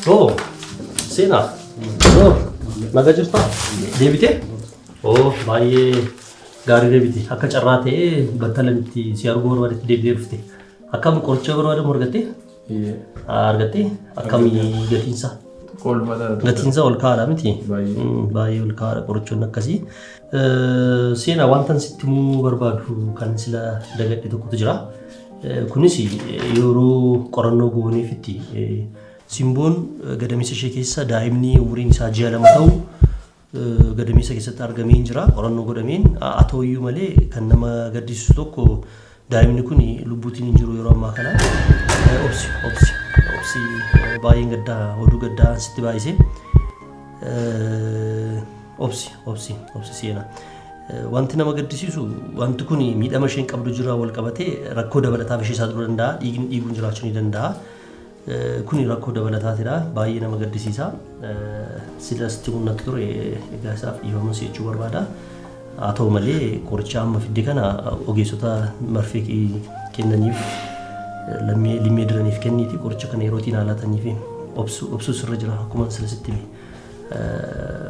Oh, seenaa. Oh, nagaa jirtaa? Deebitee? Oh, baay'ee gaarii deebite. Akka carraa ta'ee battalamitti si arguu barbaadetti deebitee dhufte. Akkam qoricha barbaadamu argattee? Argattee? Akkamii gatiinsaa? Gatiinsaa ol kaa'aadha miti? Baay'ee ol kaa'aadha qorichoonni akkasii. Seenaa wantan sitti himuu barbaadu kan sila dagadhe tokkotu jira. Kunis yeroo qorannoo gooneefitti simboon gadameessa ishee keessa daa'imni umuriin isaa 6 ta'u gadameessa keessatti argamee jira qorannoo godhameen haa ta'uyyuu malee kan nama gaddisiisu tokko daa'imni kun lubbuutiin hin jiru yeroo ammaa kana obsi baay'een gaddaa oduu gaddaa sitti baay'isee obsi seenaa. Wanti nama gaddisiisu wanti kun miidhama isheen qabdu jira wal qabatee rakkoo dabalataaf ishee saaxiluu danda'a dhiiguun jiraachuu ni danda'a. Kuni rakkoo dabalataatidha. Baay'ee nama gaddisiisa. Sidas timunnatti ture egaa isaaf dhiifamus jechuu barbaada. Haa ta'u malee qoricha amma fidde kana ogeessota marfee kennaniif limmee diraniif kenniiti qoricha kana yerootiin haalatanii fi obsuus irra jira akkuma sirriitti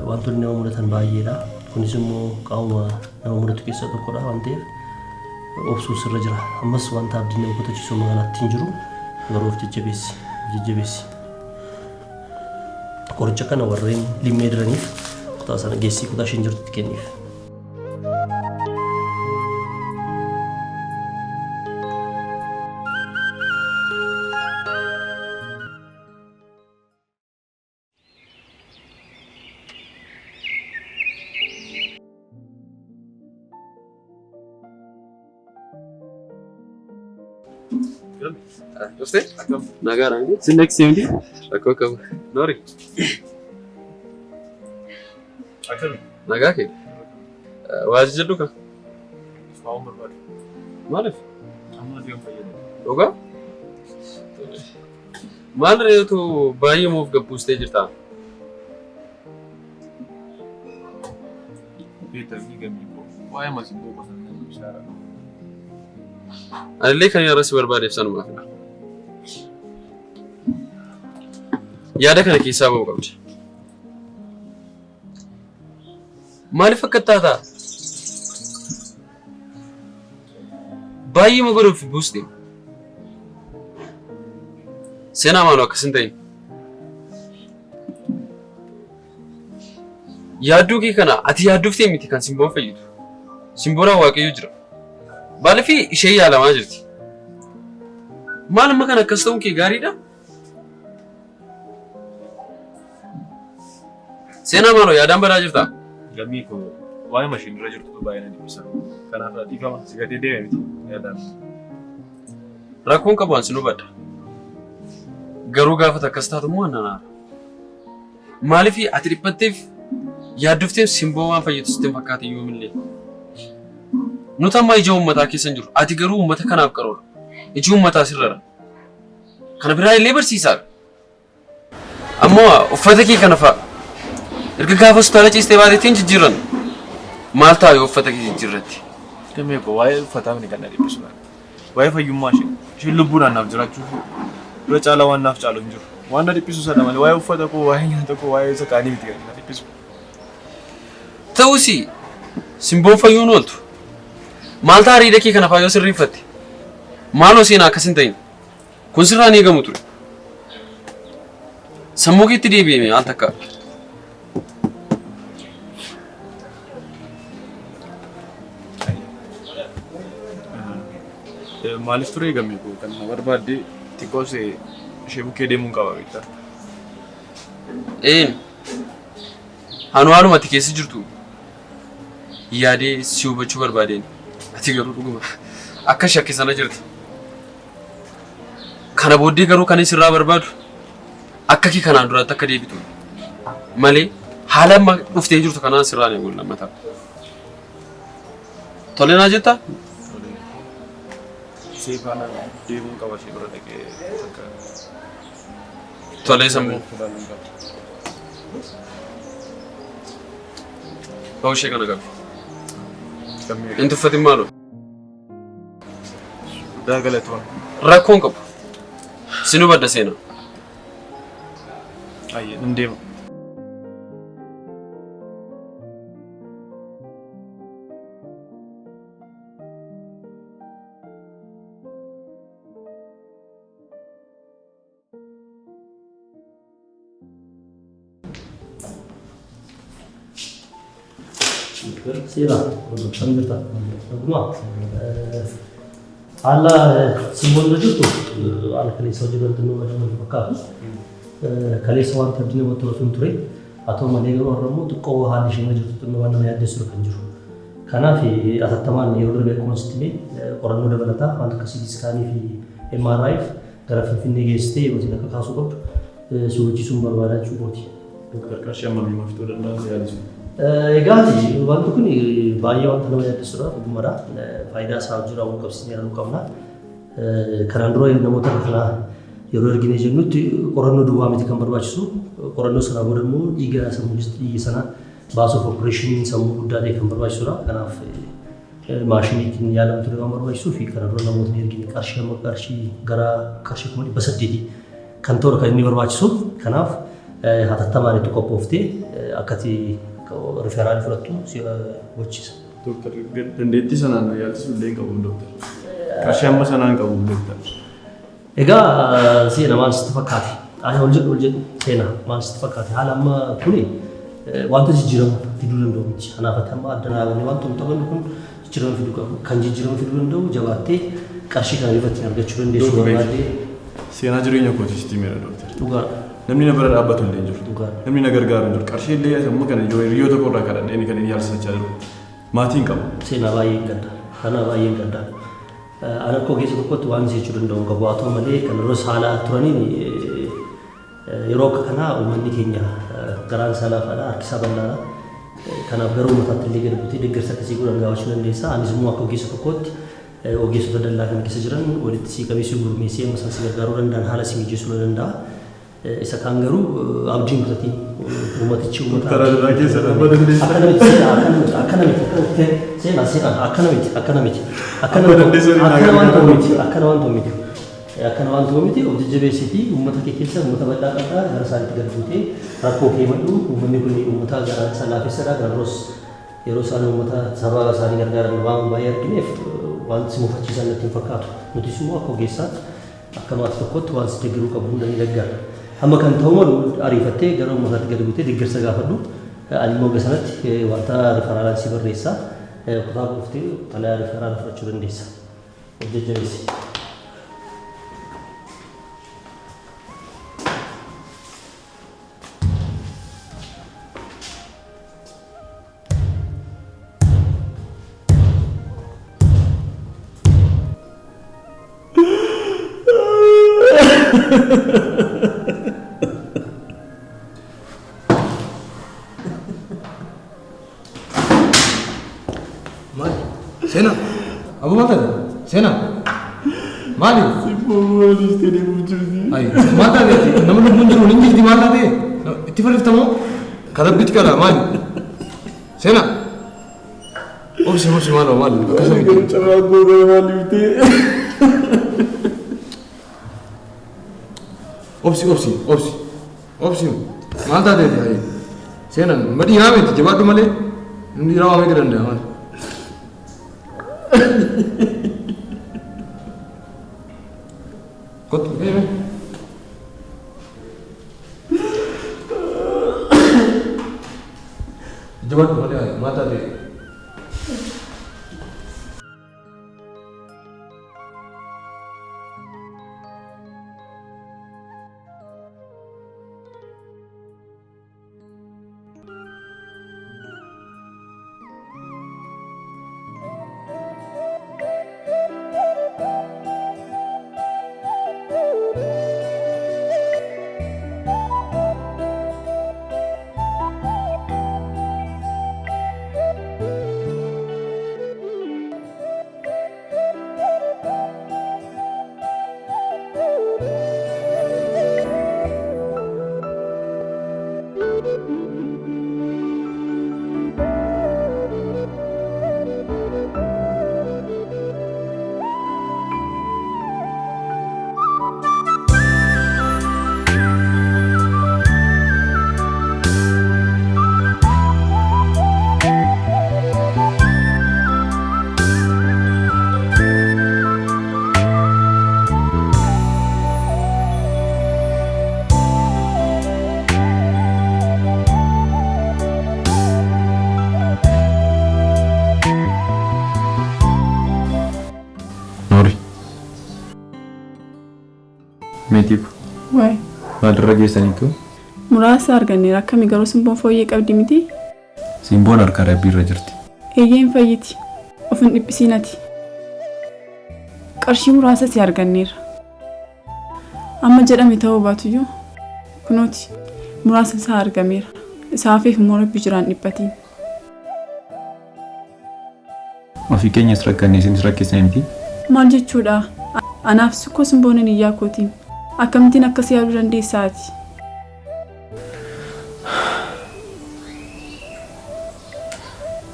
wantoonni nama mudatan baay'eedha. Kunis immoo qaama nama mudatu keessaa tokkodha waan ta'eef obsuus irra jira. Ammas wanta abdiin nama kutachiisu magaalaatti hin jiru garuu of jajjabeessi. Qoricha kana warreen limmee diraniif kutaa sana geessii kutaa isheen jirtutti kenniif. Usted? Nagara. Sin next year, ako kamu. Nori. Akan. Naga ke? Wajib jadu ka? Mau berbuat. Malif. Amma dia payah. Oga? Mal रहे हो तो by move का पूछते जिता Peter ni kami ko. Why masih bawa pasal bicara. Allee kan yaara si barbaade ibsan maaf. Yaada kana keessaa bahu qabdi. Maaliif akkattaa ta'a? Baay'ee ma godhuuf buuste. Seenaa maaloo akkas hin ta'in. Yaadduu kee kana ati yaadduuftee miti kan simboon fayyadu. Simboonaan waaqayyoo jira. Maaliif ishee yaalamaa jirti? Maal amma kana akkas ta'uun kee gaariidha? Seenaa maaloo yaadaan badaa jirta? Gammii ko waa'ee mashiin irra jirtu baay'ee na dhibsa. Kanaaf dhiifama sigatee deeme miti yaadaan. Rakkoon qabu ansi nu badda. Garuu gaafata akkas taatu immoo annanaara. Maaliif ati dhiphatteef yaadduufteef simboo waan fayyadu sitti hin fakkaate yoomillee. Nuti amma ija uummataa keessa hin jiru. Ati garuu uummata kanaaf qaroodha. Iji uummataa sirrara. Kana biraa illee barsiisaadha. Ammoo uffata kee kana fa'a. Erga gaafa hospitaala ciistee baateetiin jijjiirran. Maal ta'a yoo uffata kee jijjiirratti? Gammee ko waa'ee uffataa miti kan na dhibbisu. Waa'ee fayyummaa ishee. Isheen lubbuudhaan naaf jiraachuuf dura caalaa waan naaf caalu hin jiru. Waan na dhibbisu sana malee waa'ee uffata koo waa'ee nyaata koo waa'ee isa kaanii miti kan na dhibbisu. Ta'uusi simboon fayyuun ooltu. Maal ta'a riida kee kana faayoo sirriiffatte? Maaloo seenaa akkas hin ta'in? Kun sirraan eegamu ture. Sammuu keetti deebi'ee maal takka? Maaliif ture gammee ko kan na barbaadde xiqqoos ishee bukkee deemuun qaba beektaa. Hanu ati keessa jirtu yaadee si hubachuu barbaadeen ati garuu dhuguma akka shakke sana jirti. Kana booddee garuu kan sirraa barbaadu akka kee kanaan duraatti akka deebitu malee haala amma dhuftee jirtu kanaan sirraa ni eeguun lammataa. Tole naa jettaa? Seefaana deemuun qaba ishee bira dhaqee akka. Tole sammuu. Bahu ishee kana qabi. Hin tuffatin maaloo? Dagalatoon. Rakkoon qabu. Sinuu badda seenaa. Ayyee hin deemu. Sila, production kita. Aguma. Ala simbol itu tu, ala kali sahaja dan tenu macam mana pakar. Kali sewan tadi ni betul sunture, atau mana yang orang ramu tu kau hal ini macam tu tenu mana yang disuruh kanjur. Karena fi asal teman yang lebih konstimi, orang muda belata, antara kasih diskani fi MRI, karena fi negesti, macam nak kasut, suci sumber barat cukoti. Dokter kasih mana yang maftu dan dah saya disini. Egaati wanti kun baay'ee wanta nama yaaddessuudha dhugumadha. Faayidaa isaa hojii raawwuu qabsiisanii yaaduu qabna. Kanaan dura namoota kana yeroo erginee jennutti qorannoo duwwaa miti kan barbaachisu qorannoo sana booda immoo dhiiga sammuu dhiiga sana baasuuf opereeshiniin sammuu guddaa ta'e kan barbaachisudha. Kanaaf maashiniitiin yaalamtu kan barbaachisuu fi kana dura namootni ergine qarshii gara qarshii 800 kan ta'udha kan inni barbaachisu. Kanaaf hatattamaan itti qophooftee akkati riferaal fudhattu si gochisa. Doktor dandeettii sanaan yaalchisu illee hin qabu doktor. Qarshii amma sanaan qabu doktor. Egaa seena maal sitti fakkaate? Ol jedhu seena maal sitti fakkaate? Haala amma kuni wanta jijjiiramu fiduu danda'u miti. Kanaaf amma addanaa wanni wanta mutabannu kun jijjiirama fiduu qabu. Kan jijjiirama fiduu danda'u jabaattee qarshii kana irratti argachuu dandeessu barbaadee. Seenaa jireenya kootii sitti meera doktor. Dhugaadha. Namni na bira dhaabbatu illee hin jiru. Namni na gargaaru hin jiru. Qarshii illee amma kana hiriyoota tokko irraa kadhadhee kan inni yaalsisachaa jiru. Maatiin qabu. Seenaa baay'ee hin gadda. Kana baay'ee hin gadda. Ana koo keessa tokkotti waan jechuu danda'u qabu haa ta'u malee kan yeroo saala turaniin yeroo akka kanaa uummanni keenya garaan isaa laafaadha harki isaa bal'aadha. Kanaaf garuu uummataatti illee gadi buutee deeggarsa akkasii godhan gaafachuu dandeessa. Anis immoo akka ogeessa tokkootti ogeessota dallaa kana keessa jiran walitti si qabeessuu gurmeessee amma isaan si gargaaruu danda'an haala si mijeessuu danda'a. Isa kaan garuu abdiin kutatiin uummatichi uummata karaa keessa dhaabbata dandeessa. Akkana waan ta'u miti of jajjabeessitii uummata kee keessa uummata bal'aa qabdaa gara isaaniitti gad buutee rakkoo kee madhu uummanni kun uummata garaan isaa laafessadha. Garuu yeroo isaan uummata saba isaanii gargaaran waan baay'ee argineef waan si mufachiisan natti hin fakkaatu. Nutis immoo akka ogeessaatti akka maatii tokkotti waan si deeggaruu qabu hunda ni deeggarra. Amma kan ta'u malu ariifattee gara uummataatti gad buutee deeggarsa gaafadhu. Ani immoo gasanatti wanta rifaraalaan si barreessaa kutaa buuftee xalayaa rifaraala fudhachuu dandeessa. Of jajjabeessi. Sena, abu mata deh. Sena, mali. Mali istedi muncul. Ay, mata deh. Namun muncul ninjil di mata deh. Itu falif tamu. Kadabit kala mali. Sena. Oh, si malo mali. Kasih itu. Cara guru mali itu. Opsi. Mata deh ay. Sena, madi rame itu jawab tu mali. Ini rame keren deh mali. Kau tu, jawab tu mana? Mata deh. Meetiif. Waay. Maalirra geessaniitu? Muraasa arganneera akkami garuu simboon fooyyee qabdi miti? Simboon harka rabbiirra jirti. Eeyyeen fayyiti. Of hin dhiphisiinati. Qarshii muraasa si arganneera. Amma jedhame ta'uu baatuyyuu kunooti muraasa isaa argameera. Isaafiif immoo rabbi jiraan dhiphatiin. Ofii keenyas rakkannee isinis rakkisaa miti? Maal jechuudha? Anaaf sikkoo simboon hin iyyaa kootiin. Akkamittiin akkasii yaaduu dandeessaati?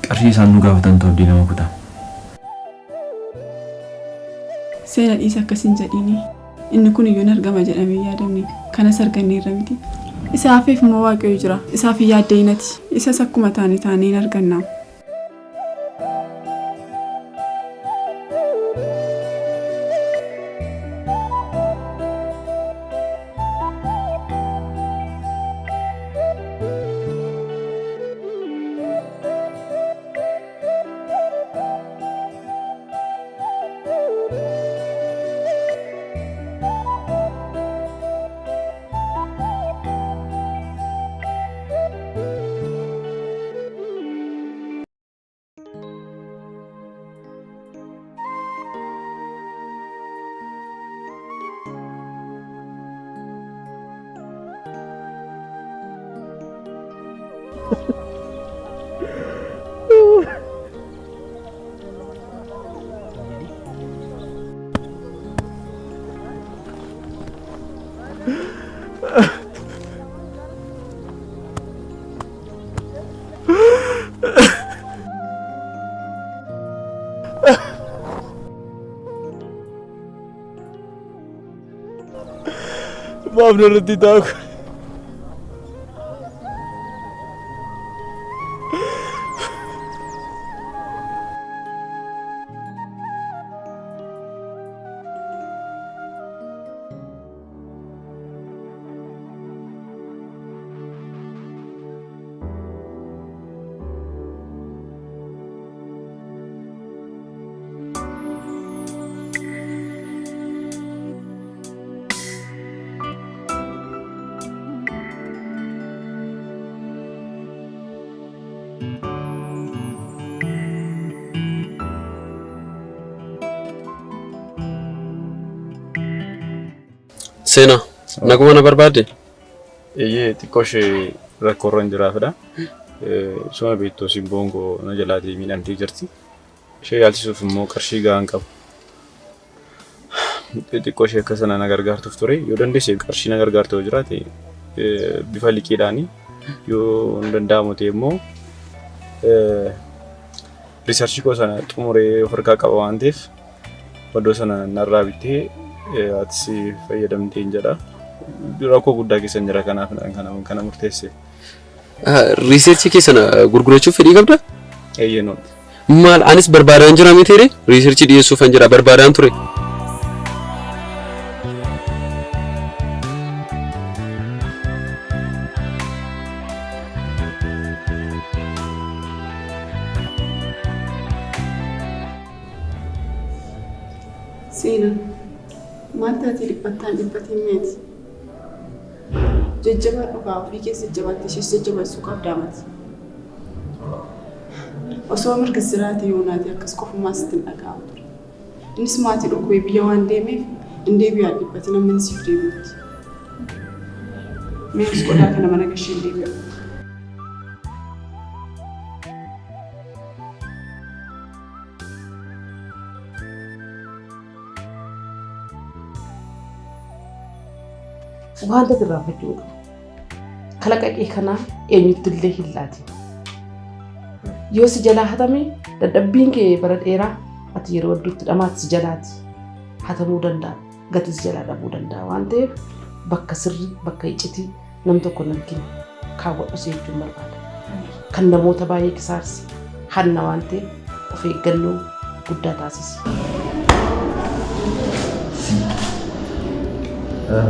Qarshii isaan nu gaafatan ta'uu nama kutaa. Seena dhiisa akkasiin jedhiini. Inni kun iyyuu argama jedhamee yaadamne kanas arganneerra miti. Isaafif immoo waaqayyo jira. Isaaf yaaddeenati. Isas akkuma taane hin arganna. Maaf narratti taa'u. Sena, naguma na barbaade? Iyyee xiqqoo ishee rakkoorra hin jiraafidha. Suma beektoo simbongo na jalaatii miidhamtee jirti. Ishee yaalchisuuf immoo qarshii gahaan qabu. Xiqqoo ishee akka sana na gargaartuuf ture. Yoo dandeesse qarshii na gargaarte yoo jiraate bifa liqiidhaanii yoo hin danda'amu ta'e immoo riisarchii koo sana xumuree of harkaa qaba waan ta'eef iddoo sana narraa bittee atis fayyadamtee hin jedha. Rakkoo guddaa keessa jira kanaaf kana murteesse. Riisarchii keessana gurgurachuuf fedhii qabda? Eeyyee noon. Maal anis barbaadaan jira miti ture? Riisarchii dhiyeessuuf an jira barbaadaan ture. Seenaa maal taatee dhiphattaan dhiphatiin meeti? Jajjabaa dhugaa ofii keessa jajjabaatti ishees jajjabeessuu qabdaa mati. Osoo mirga siraate yoonaati akkas qofumaa sitti hin dhaga'amu ture. Innis maatii dhukkuba biyya waan deemeef hin deebi'aa dhiphatiin amma inni siif deebi'uuti. Mees qodaa kana mana gashee hin deebi'u. Wanta dirraafachuu kalaqaqee kanaa eenyutti illee hin laatin. Yoo si jalaa hatame dadhabbiin kee bara dheeraa ati yeroo hedduutti dhamaati si jalaati hatamuu danda'a gati si jalaa dhabuu danda'a waan ta'eef bakka sirrii bakka iccitii nam tokko nagin kaawwadhu jechuun barbaada. Kan namoota baay'ee kisaarsi hanna waan ta'eef of eeggannoo guddaa taasisi.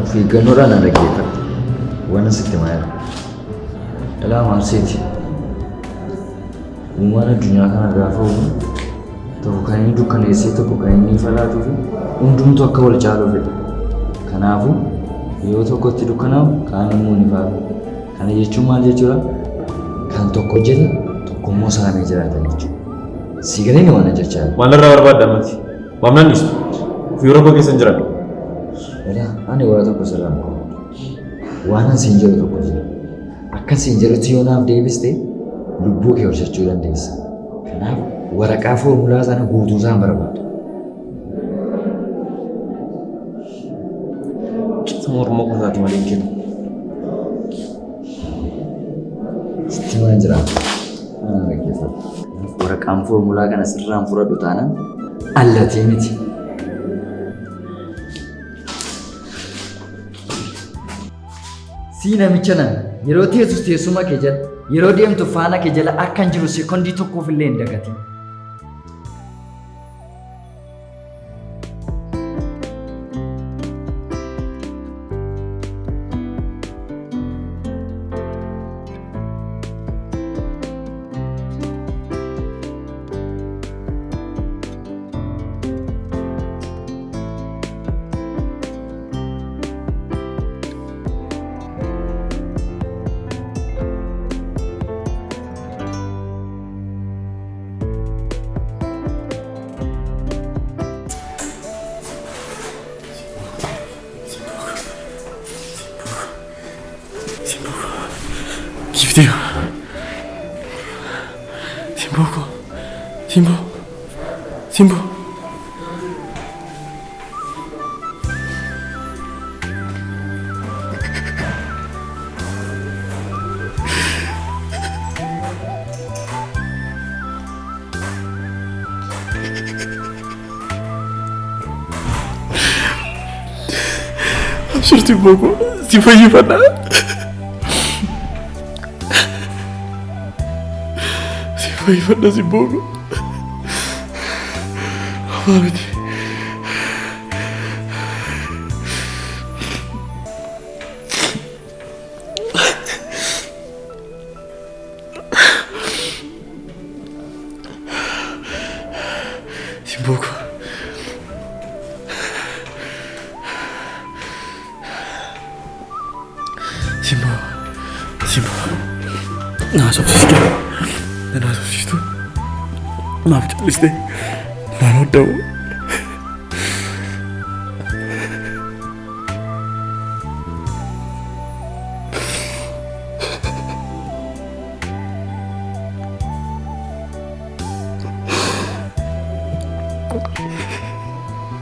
Fiiggannoodhaan ala geeta waan asitti maayila. Ilaa maalseeti uumaan addunyaa kana gaafa uumu tokko kan inni dukkaneessee tokko kan inni falaatuu fi hundumtu akka wal caaluu fedha. Kanaafuu yoo tokkotti dukkanaa'u kaan immoo ni faalu. Kana jechuun maal jechuudha? Kan tokko hojjete tokkommoo saamee jiraata jechuudha. Si galee ni waan jechaa jira. Maalirraa barbaadda mati? Maamnan dhiistu? Ofii rakkoo keessa hin jiran. Ani waa tokko sirraan qabu. Waan asiin jedhu tokko jira. Akkasiin jedhutti yoo naaf deebiste lubbuu kee horachuu dandeessa. Kanaaf waraqaa foormulaa sana guutuu isaan barbaada. morma qofaati malee hin kennu. Sitti waan jira. Waraqaan foormulaa kana sirraan fudhadhu taanaan allatee miti. Sii namicha nan yeroo teessus teessuma kee jala yeroo deemtu faana kee jala akka hin jiru sekondii tokkoof illee hin dagatin. Giftio. Simbogo. Simbo. Simbo. Absurdo Simbogo. Si fai para Vai fare Simbogo. Amaviti. Simbogo. Simbo. Simbo. No, soffisco. Non ho visto. Ma liste. Non ho dato.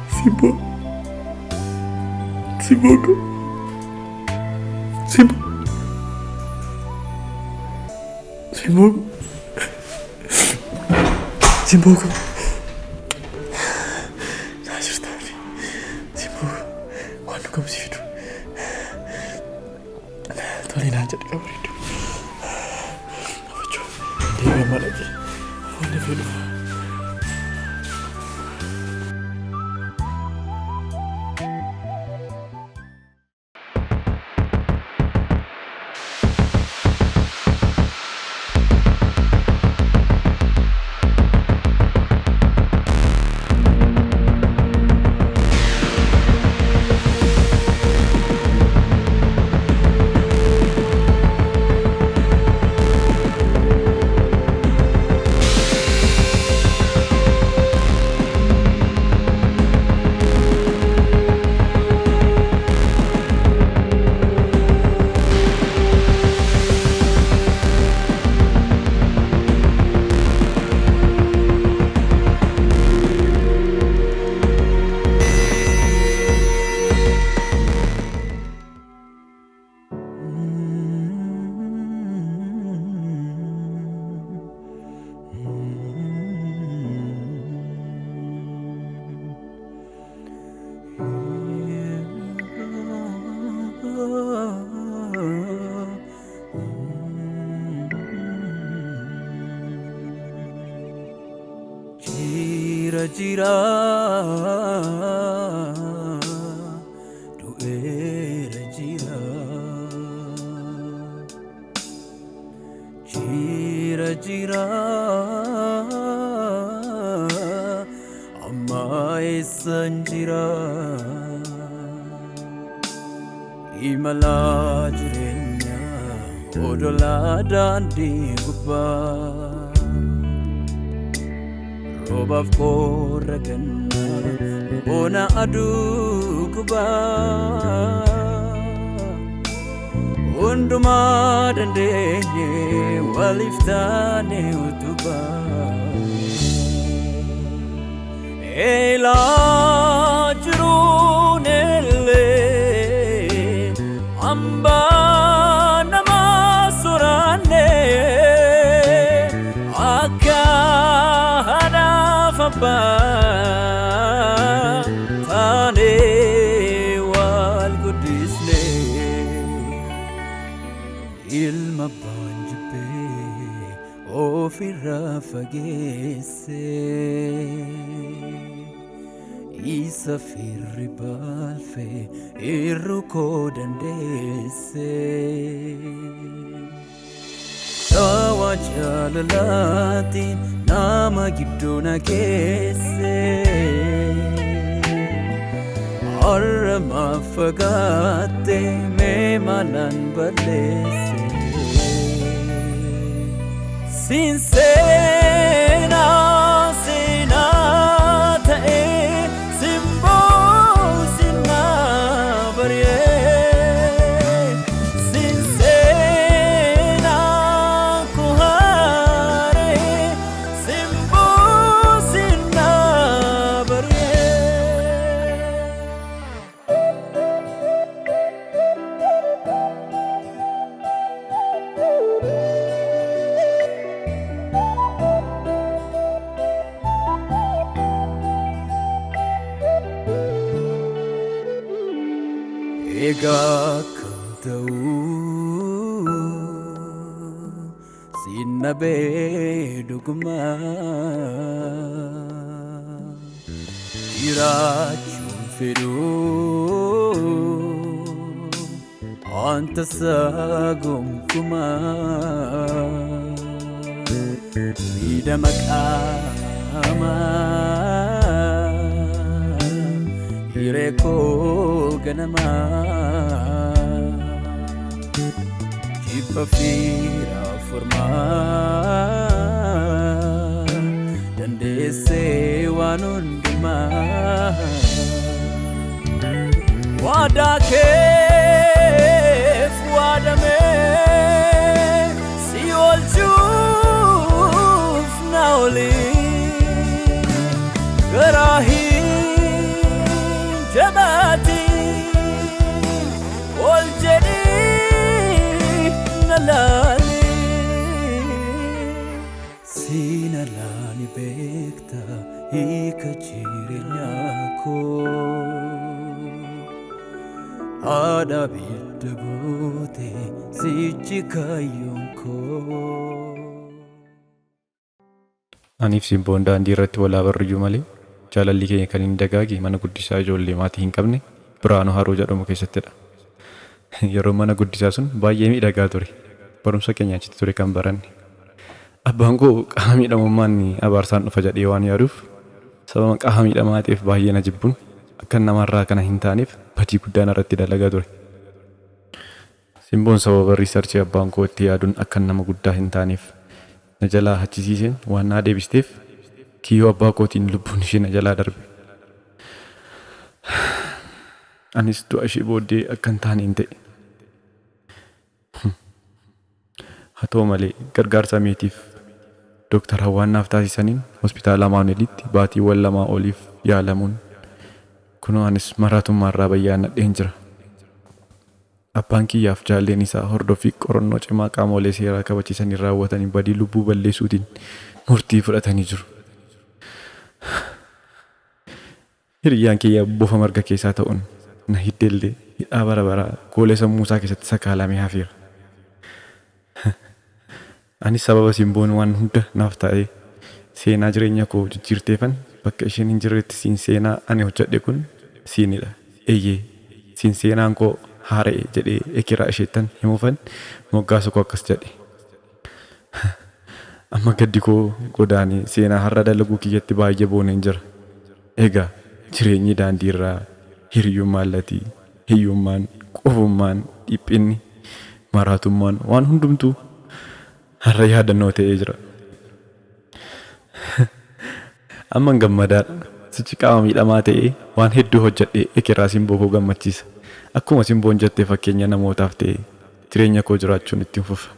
Simbo. Simbogo. Simbo. Simbogo. Simbogo. Nasirtani. Simbogo. Quando come si vede? Tolina già di caprito. Ma faccio. Devi amare te. Voglio vedo. Jira du'eera jira jira jira amma eessan jira imala jireenya odolaa daandii gubbaa Roobaf korra ganna bona aduu gubaa hundumaa dandeenye waliif taane utubaa eelaa jiruun illee ba tane wal gudisne ilma banjbe ofirra fagesse isa firri balfe irruko dandesse tawa jalalati nama gidduna kesse arma fagate me malan balesse sincera sina tae simbo sina barye Ega kantau sinabe dugma irachun firu anta sagum kuma ida makama ireko ganama Jipafira forma dandese wanunduma wadakef wadame siol juf nauli garahi jabati waljadi nalali sinalali bekta ikachirenya ko ada bidgote sichikayonko Anif simboon daandii irratti wal abarruu malee jaalalli keenya kan hin dagaagi mana guddisaa ijoollee maatii hin qabne Biraanuu Haroo jedhamu keessattidha. Yeroo mana guddisaa sun baay'ee miidhagaa ture. Barumsa keenya achitti ture kan baranne. Abbaan koo qaama miidhamummaan abaarsaan dhufa jedhee waan yaaduuf sababa qaama miidhamaa ta'eef baay'ee na jibbuun akka namarraa kana hin taaneef badii guddaan irratti dalagaa ture. Simboon sababa riisarchii abbaan koo itti yaaduun akka nama guddaa hin taaneef na jalaa hachisiiseen waan naa deebisteef kiyyoo abbaa kootiin lubbuun ishee na jalaa darbe. Anis du'a ishee booddee akka hin taane hin ta'e. Haa ta'u malee gargaarsa meetiif Dooktar Hawwaannaaf taasisaniin hospitaala Maanuelitti baatiiwwan 2 oliif yaalamuun kunoo anis maraatummaarraa bayyaannadheen jira. Abbaan kiyyaaf jaalleen isaa hordoffii qorannoo cimaa qaamolee seeraa kabachiisanii raawwatanii badii lubbuu balleessuutiin murtii fudhatanii jiru. Hiriyyaan kiyya bofa marga keessaa ta'uun na hiddeellee hidhaa bara baraa goolee sammuu isaa keessatti sakaalamee hafeera. Anis sababa simboon waan hunda naaf ta'ee seenaa jireenya koo jijjiirteefan bakka isheen hin jirretti siin seenaa ani hojjedhe kun siinidha. Eeyyee siin seenaan koo haara'e jedhee ekeraa isheettan himuufan moggaasa koo akkas jedhe. Amma gaddi koo godaanee seenaa har'a dalaguu kiyyatti baay'ee booneen jira. Egaa jireenyi daandii irraa hiriyyummaan latii, hiyyummaan, qofummaan, dhiphinni, maraatummaan waan hundumtuu har'a yaadannoo ta'ee jira. Amma gammadaadha. Sichi qaama miidhamaa ta'ee waan hedduu hojjedhee ekeraa simboo koo gammachiisa. Akkuma simboon jettee fakkeenya namootaaf ta'ee jireenya koo jiraachuun ittiin fufa.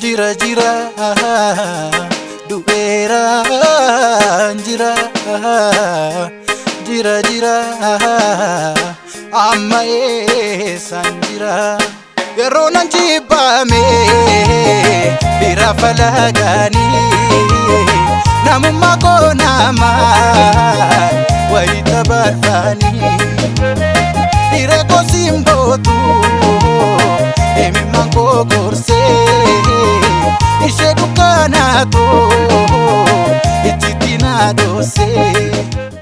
Jira jira du'eera jira jira jira amma eessan jira yeroo nan jibbame bira falaganii namummaa koo nama wayita barbaanii dhiiree koo simbootu emimmaan koo gorsee ishee dukkaanaatoo itti na doosee.